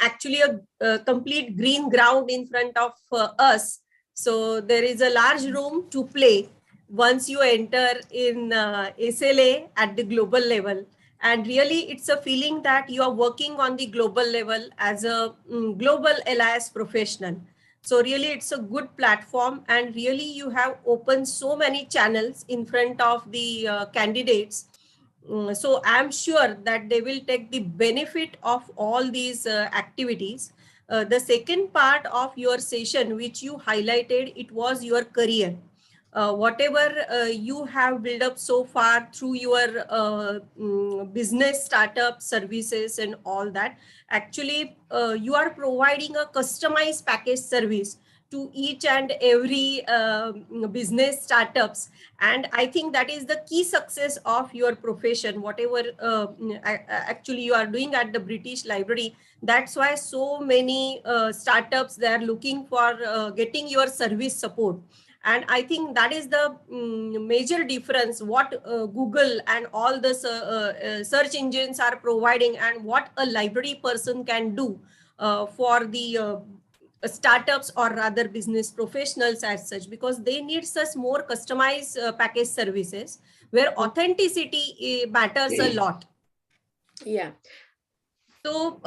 actually a complete green ground in front of us. So there is a large room to play once you enter in SLA at the global level. And really, it's a feeling that you are working on the global level as a global LIS professional. So really, it's a good platform, and really you have opened so many channels in front of the candidates. So I'm sure that they will take the benefit of all these activities. The second part of your session, which you highlighted, it was your career. Whatever you have built up so far through your business, startup, services, and all that, actually you are providing a customized package service to each and every business startups. And I think that is the key success of your profession, whatever actually you are doing at the British Library. That's why so many startups, they are looking for getting your service support. And I think that is the major difference, what Google and all the search engines are providing, and what a library person can do for the startups, or rather business professionals as such, because they need such more customized package services where authenticity matters a lot. Yeah. So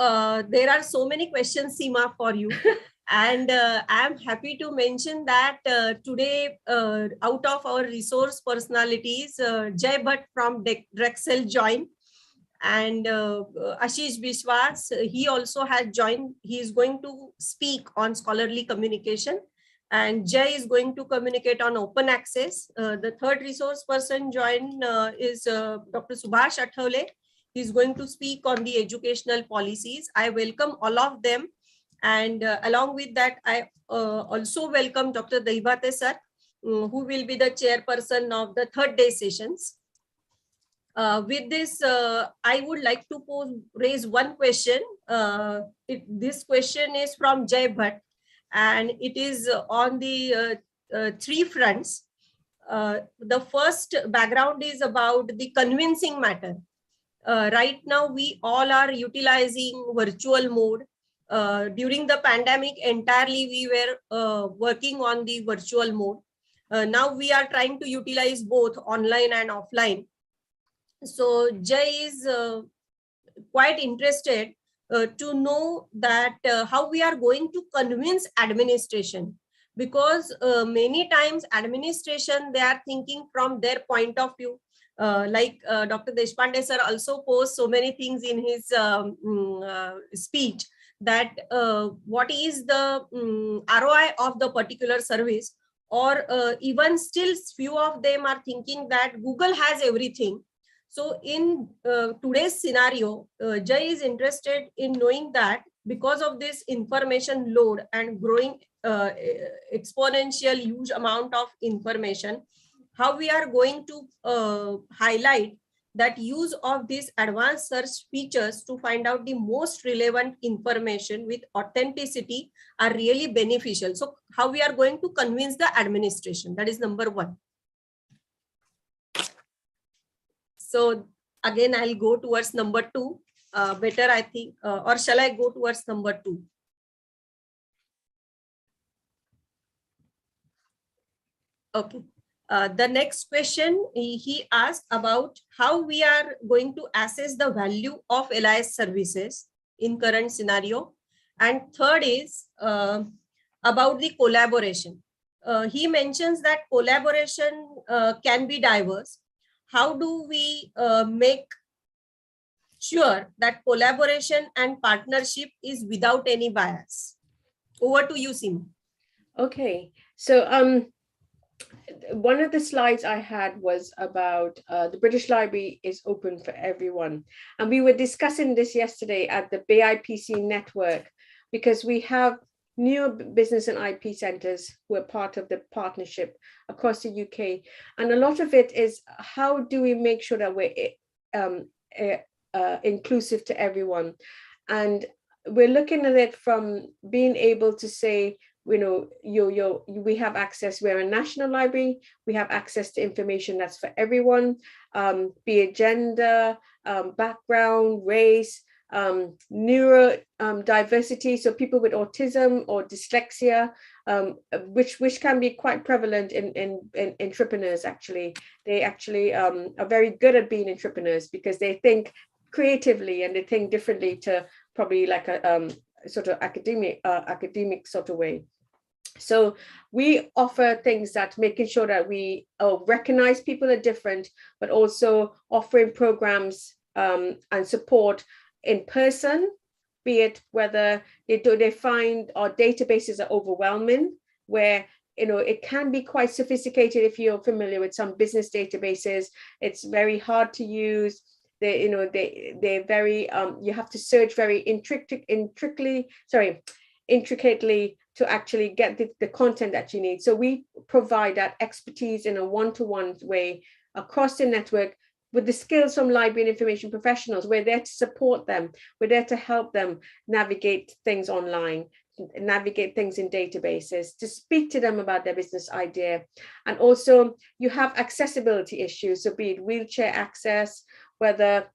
there are so many questions, Seema, for you. And I'm happy to mention that today, out of our resource personalities, Jay Bhatt from Drexel joined, and Ashish Biswas, he also has joined. He is going to speak on scholarly communication, and Jay is going to communicate on open access. The third resource person joined is Dr. Subhash Athawale. He is going to speak on the educational policies. I welcome all of them. And along with that, I also welcome Dr. Dehibate sir, who will be the chairperson of the third day sessions. With this, I would like to raise one question. This question is from Jay Bhatt, and it is on the three fronts. The first background is about the convincing matter. Right now, we all are utilizing virtual mode. During the pandemic, entirely we were working on the virtual mode. Now we are trying to utilize both online and offline. So Jay is quite interested to know that how we are going to convince administration, because many times administration, they are thinking from their point of view. Dr. Deshpande sir also posts so many things in his speech, that what is the ROI of the particular service, or even still few of them are thinking that Google has everything. So in today's scenario, Jay is interested in knowing that because of this information load and growing exponential huge amount of information, how we are going to highlight that use of these advanced search features to find out the most relevant information with authenticity are really beneficial. So how we are going to convince the administration, that is number one. So again, I'll go towards number two. Better, I think, or shall I go towards number two? Okay. The next question he asked about how we are going to assess the value of LIS services in current scenario. And third is about the collaboration. He mentions that collaboration can be diverse. How do we make sure that collaboration and partnership is without any bias? Over to you, Sim. Okay, so one of the slides I had was about the British Library is open for everyone. And we were discussing this yesterday at the BIPC network, because we have new business and IP centers who are part of the partnership across the UK. And a lot of it is, how do we make sure that we're inclusive to everyone? And we're looking at it from being able to say, you know, we have access, we're a national library, we have access to information that's for everyone, be it gender, background, race, neurodiversity, so people with autism or dyslexia, which can be quite prevalent in entrepreneurs. Actually, they actually are very good at being entrepreneurs because they think creatively and they think differently to probably like a sort of academic sort of way. So we offer things that making sure that we recognize people are different, but also offering programs and support in person, be it whether they find our databases are overwhelming, where it can be quite sophisticated. If you're familiar with some business databases, it's very hard to use. They're very you have to search very intricately to actually get the content that you need. So we provide that expertise in a one-to-one way across the network with the skills from library and information professionals. We're there to support them. We're there to help them navigate things online, navigate things in databases, to speak to them about their business idea. And also you have accessibility issues, so be it wheelchair access, whether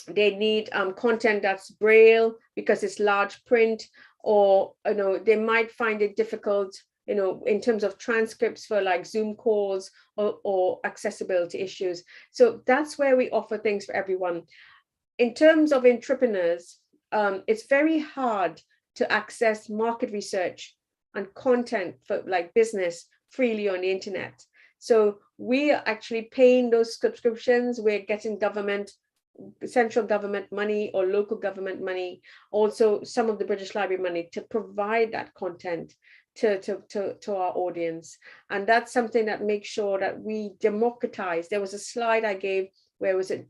they need content that's braille because it's large print, or they might find it difficult in terms of transcripts for like Zoom calls or accessibility issues. So that's where we offer things for everyone. In terms of entrepreneurs, it's very hard to access market research and content for like business freely on the internet. So we are actually paying those subscriptions. We're getting central government money or local government money, also some of the British Library money, to provide that content to our audience. And that's something that makes sure that we democratize. There was a slide I gave where was it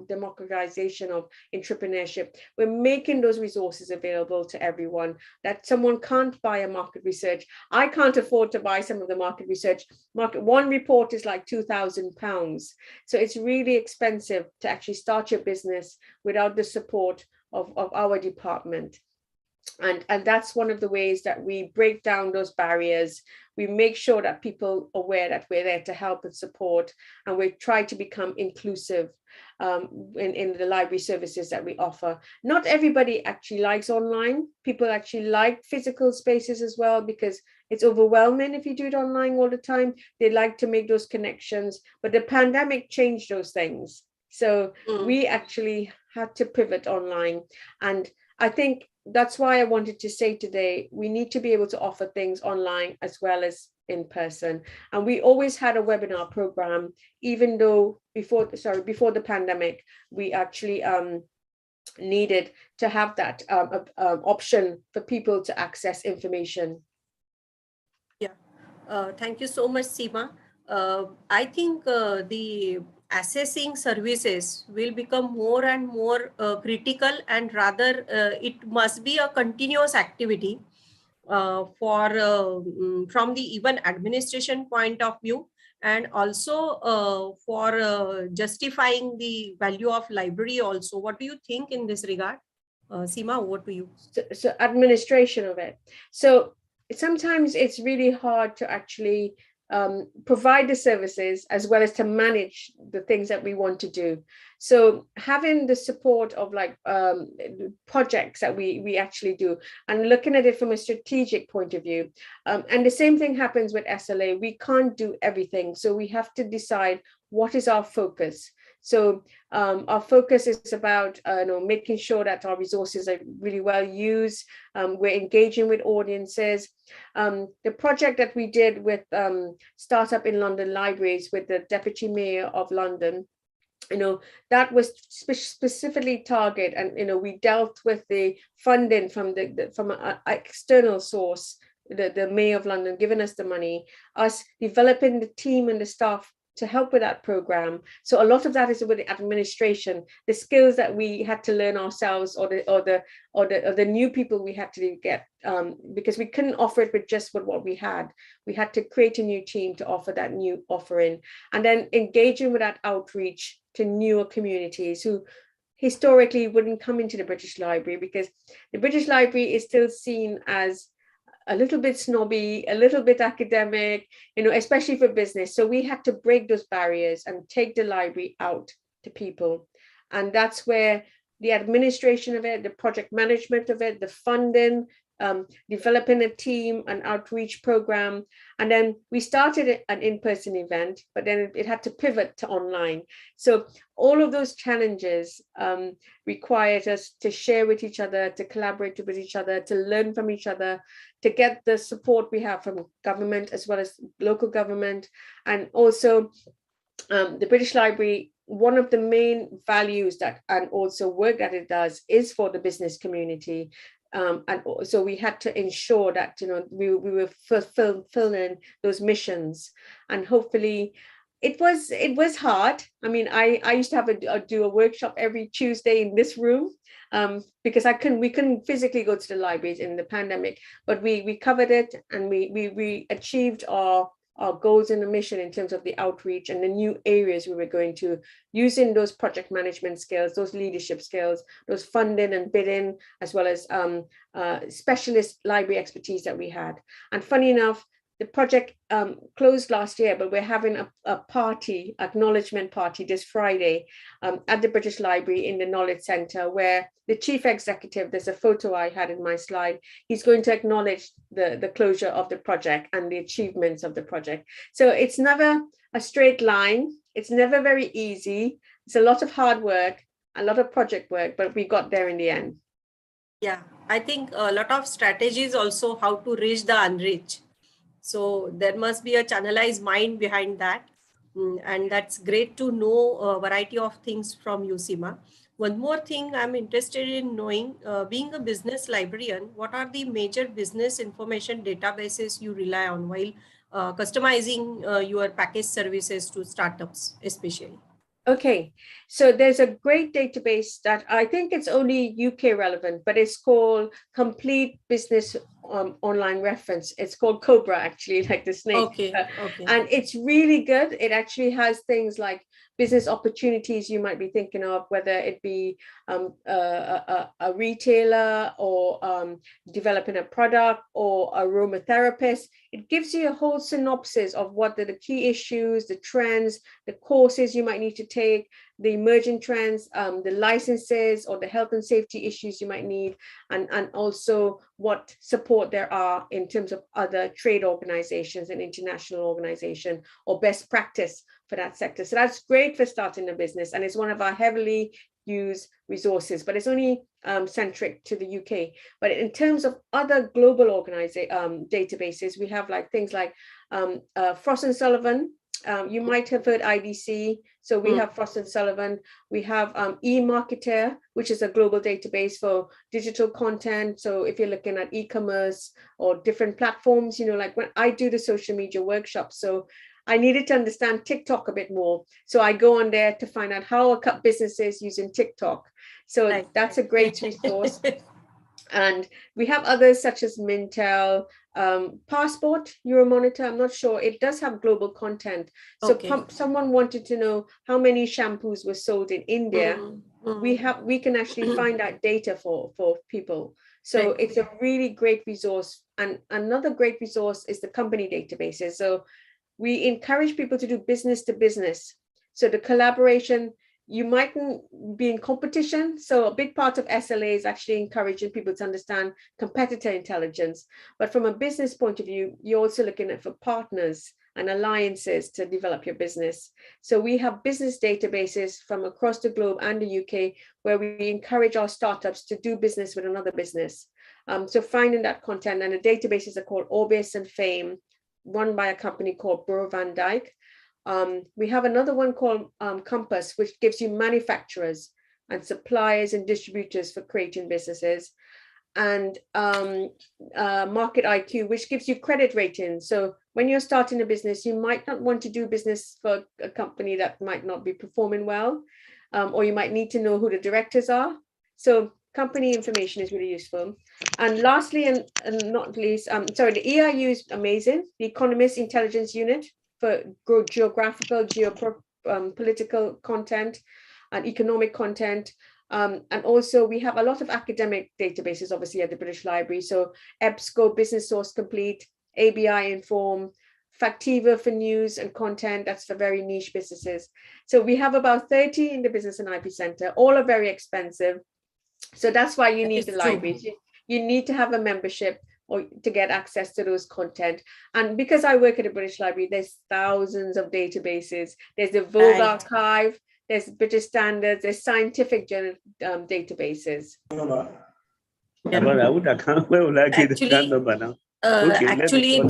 democratization of entrepreneurship. We're making those resources available to everyone, that someone can't buy a market research. I can't afford to buy some of the market research. One report is like £2,000. So it's really expensive to actually start your business without the support of our department. And that's one of the ways that we break down those barriers. We make sure that people are aware that we're there to help and support, and we try to become inclusive in the library services that we offer. Not everybody actually likes online. People actually like physical spaces as well, because it's overwhelming if you do it online all the time. They like to make those connections, but the pandemic changed those things. So we actually had to pivot online. And I think that's why I wanted to say today, we need to be able to offer things online as well as in person. And we always had a webinar program, even though before the pandemic, we actually needed to have that option for people to access information. Yeah, thank you so much, Seema. I think the assessing services will become more and more critical, and rather it must be a continuous activity from the even administration point of view, and also for justifying the value of library also. What do you think in this regard? Seema, over to you. So administration of it. So sometimes it's really hard to actually provide the services as well as to manage the things that we want to do. So having the support of like projects that we actually do, and looking at it from a strategic point of view. And the same thing happens with SLA. We can't do everything. So we have to decide what is our focus. So our focus is about making sure that our resources are really well used. We're engaging with audiences. The project that we did with Startup in London Libraries with the Deputy Mayor of London, that was specifically targeted, and we dealt with the funding from an external source, the Mayor of London giving us the money, us developing the team and the staff to help with that program. So a lot of that is with the administration, the skills that we had to learn ourselves, or the new people we had to get, because we couldn't offer it with just what we had. We had to create a new team to offer that new offering, and then engaging with that outreach to newer communities who historically wouldn't come into the British Library, because the British Library is still seen as a little bit snobby, a little bit academic, especially for business. So we had to break those barriers and take the library out to people. And that's where the administration of it, the project management of it, the funding, developing a team, an outreach program. And then we started an in-person event, but then it had to pivot to online. So all of those challenges required us to share with each other, to collaborate with each other, to learn from each other, to get the support we have from government as well as local government. And also the British Library, one of the main values and also work that it does is for the business community. And so we had to ensure that we were fulfilling those missions, and hopefully it was hard. I mean, I used to have do a workshop every Tuesday in this room, because we couldn't physically go to the libraries in the pandemic, but we covered it, and we achieved our goals in the mission in terms of the outreach and the new areas we were going to, using those project management skills, those leadership skills, those funding and bidding, as well as specialist library expertise that we had. And funny enough, the project closed last year, but we're having a party, acknowledgement party this Friday at the British Library in the Knowledge Centre, where the chief executive, there's a photo I had in my slide, he's going to acknowledge the closure of the project and the achievements of the project. So it's never a straight line. It's never very easy. It's a lot of hard work, a lot of project work, but we got there in the end. Yeah, I think a lot of strategies also how to reach the unreached. So there must be a channelized mind behind that. And that's great to know a variety of things from you, Seema. One more thing I'm interested in knowing, being a business librarian, what are the major business information databases you rely on while customizing your package services to startups, especially? Okay, so there's a great database that I think it's only UK relevant, but it's called Complete Business Online Reference. It's called Cobra, actually, like the snake. Okay. And it's really good. It actually has things like business opportunities you might be thinking of, whether it be a retailer, or developing a product, or aromatherapist. It gives you a whole synopsis of what are the key issues, the trends, the courses you might need to take, the emerging trends, the licenses or the health and safety issues you might need, and also what support there are in terms of other trade organizations and international organization or best practice for that sector. So that's great for starting a business, and it's one of our heavily used resources, but it's only centric to the UK. But in terms of other global databases, we have like things like Frost and Sullivan. You might have heard IDC. So we have Frost and Sullivan. We have eMarketer, which is a global database for digital content. So if you're looking at e-commerce or different platforms, you know, like when I do the social media workshops, so I needed to understand TikTok a bit more. So I go on there to find out how are businesses using TikTok. So that's a great resource. And we have others such as Mintel, Passport, Euromonitor. I'm not sure. It does have global content. So someone wanted to know how many shampoos were sold in India. We can actually find out data for people. So it's a really great resource. And another great resource is the company databases. So we encourage people to do business to business. So the collaboration, you mightn't be in competition. So a big part of SLA is actually encouraging people to understand competitor intelligence. But from a business point of view, you're also looking at for partners and alliances to develop your business. So we have business databases from across the globe and the UK where we encourage our startups to do business with another business. So finding that content, and the databases are called Orbis and Fame, run by a company called Bureau van Dijk. We have another one called Compass, which gives you manufacturers and suppliers and distributors for creating businesses. And Market IQ, which gives you credit ratings. So when you're starting a business, you might not want to do business for a company that might not be performing well, or you might need to know who the directors are. So company information is really useful. And lastly, and not least, the EIU is amazing. The Economist Intelligence Unit for geographical, geopolitical content and economic content. And also we have a lot of academic databases, obviously, at the British Library. So EBSCO, Business Source Complete, ABI Inform, Factiva for news and content. That's for very niche businesses. So we have about 30 in the Business and IP Center. All are very expensive. So that's why you need the libraries. You need to have a membership or to get access to those content. And because I work at the British Library, there's thousands of databases. There's the Vogue Archive, there's British Standards, there's scientific journal databases. Actually,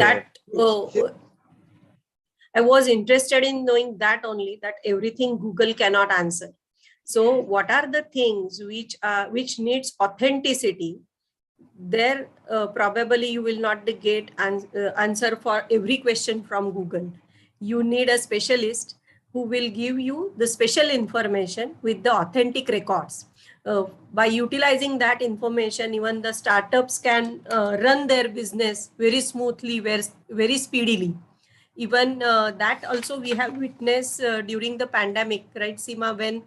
I was interested in knowing that only, that everything Google cannot answer. So what are the things which needs authenticity? There probably you will not get answer for every question from Google. You need a specialist who will give you the special information with the authentic records. By utilizing that information, even the startups can run their business very smoothly, very speedily. Even that also we have witnessed during the pandemic, right, Seema, when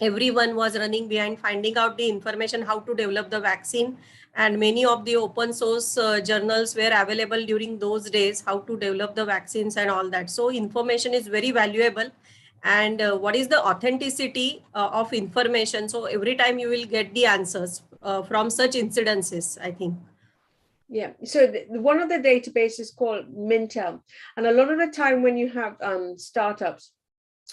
everyone was running behind finding out the information how to develop the vaccine, and many of the open source journals were available during those days, how to develop the vaccines and all that. So information is very valuable. And what is the authenticity of information? So every time you will get the answers from such incidences, I think. Yeah, so one of the databases is called Mintel. And a lot of the time when you have startups,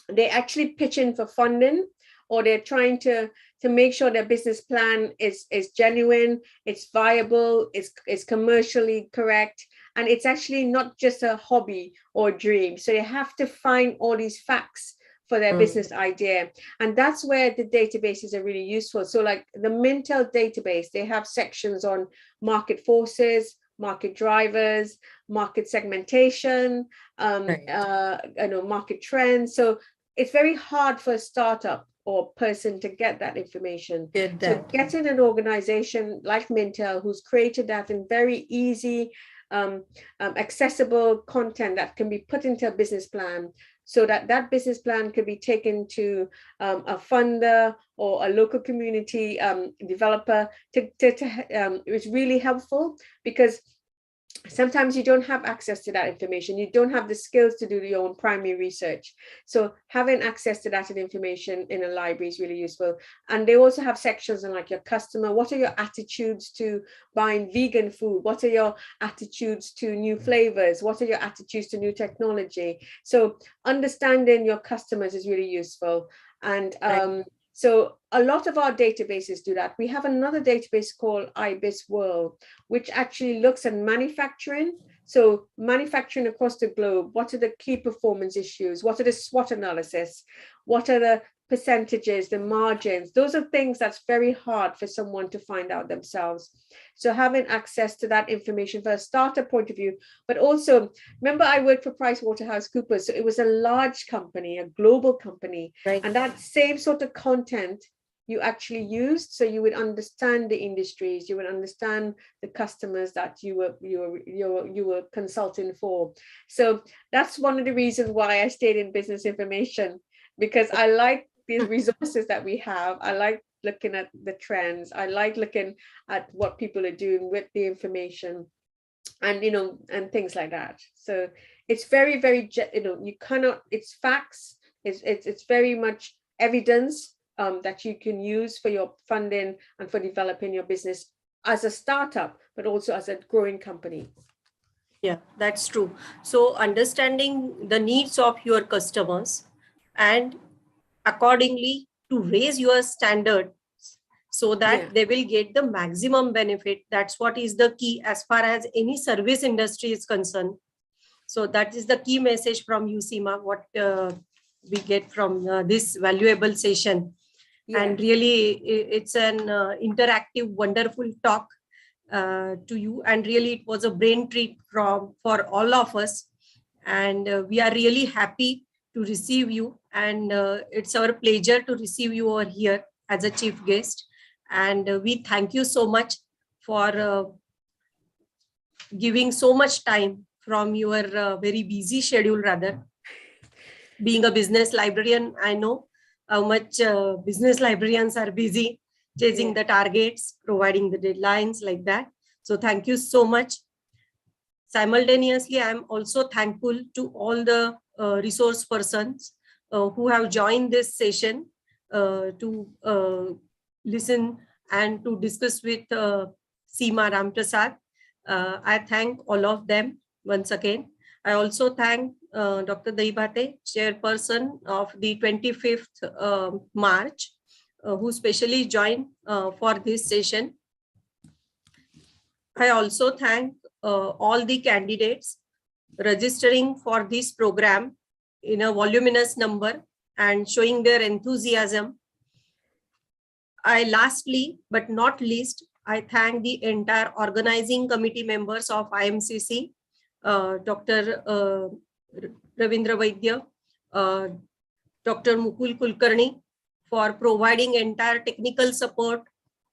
they actually pitch in for funding, or they're trying to make sure their business plan is genuine, it's viable, it's commercially correct, and it's actually not just a hobby or a dream. So they have to find all these facts for their business idea. And that's where the databases are really useful. So like the Mintel database, they have sections on market forces, market drivers, market segmentation, market trends. So it's very hard for a startup or person to get that information. So getting an organization like Mintel, who's created that in very easy, accessible content that can be put into a business plan, so that business plan could be taken to a funder or a local community developer. It's really helpful, because sometimes you don't have access to that information. You don't have the skills to do your own primary research. So having access to that information in a library is really useful. And they also have sections on like your customer. What are your attitudes to buying vegan food? What are your attitudes to new flavors? What are your attitudes to new technology? So understanding your customers is really useful. And so a lot of our databases do that. We have another database called IBIS World, which actually looks at manufacturing. So manufacturing across the globe, what are the key performance issues? What are the SWOT analysis? What are the percentages, the margins? Those are things that's very hard for someone to find out themselves. So having access to that information for a starter point of view, but also remember I worked for PricewaterhouseCoopers, so it was a large company, a global company, Right. and that same sort of content you actually used, so you would understand the industries, you would understand the customers that you were consulting for. So that's one of the reasons why I stayed in business information, because I like these resources that we have. I like looking at the trends. I like looking at what people are doing with the information, and and things like that. So it's very, very, you cannot, it's facts, it's very much evidence that you can use for your funding and for developing your business as a startup, but also as a growing company. Yeah, that's true. So understanding the needs of your customers and accordingly to raise your standards so that they will get the maximum benefit. That's what is the key as far as any service industry is concerned. So that is the key message from you, Seema, what we get from this valuable session. And really, it's an interactive, wonderful talk to you. And really, it was a brain treat for all of us. And we are really happy to receive you. And it's our pleasure to receive you over here as a chief guest. And we thank you so much for giving so much time from your very busy schedule, rather. Being a business librarian, I know how much business librarians are busy chasing the targets, providing the deadlines like that. So thank you so much. Simultaneously, I'm also thankful to all the resource persons who have joined this session to listen and to discuss with Seema Ramprasad. I thank all of them once again. I also thank Dr. Dehibate, chairperson of the 25th March, who specially joined for this session. I also thank all the candidates registering for this program in a voluminous number and showing their enthusiasm. I lastly, but not least, I thank the entire organizing committee members of IMCC, Dr. Ravindra Vaidya, Dr. Mukul Kulkarni, for providing entire technical support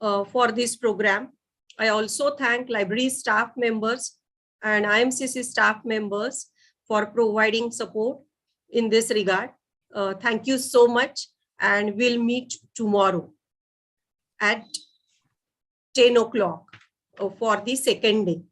for this program. I also thank library staff members and IMCC staff members for providing support in this regard. Thank you so much, and we'll meet tomorrow at 10 o'clock for the second day.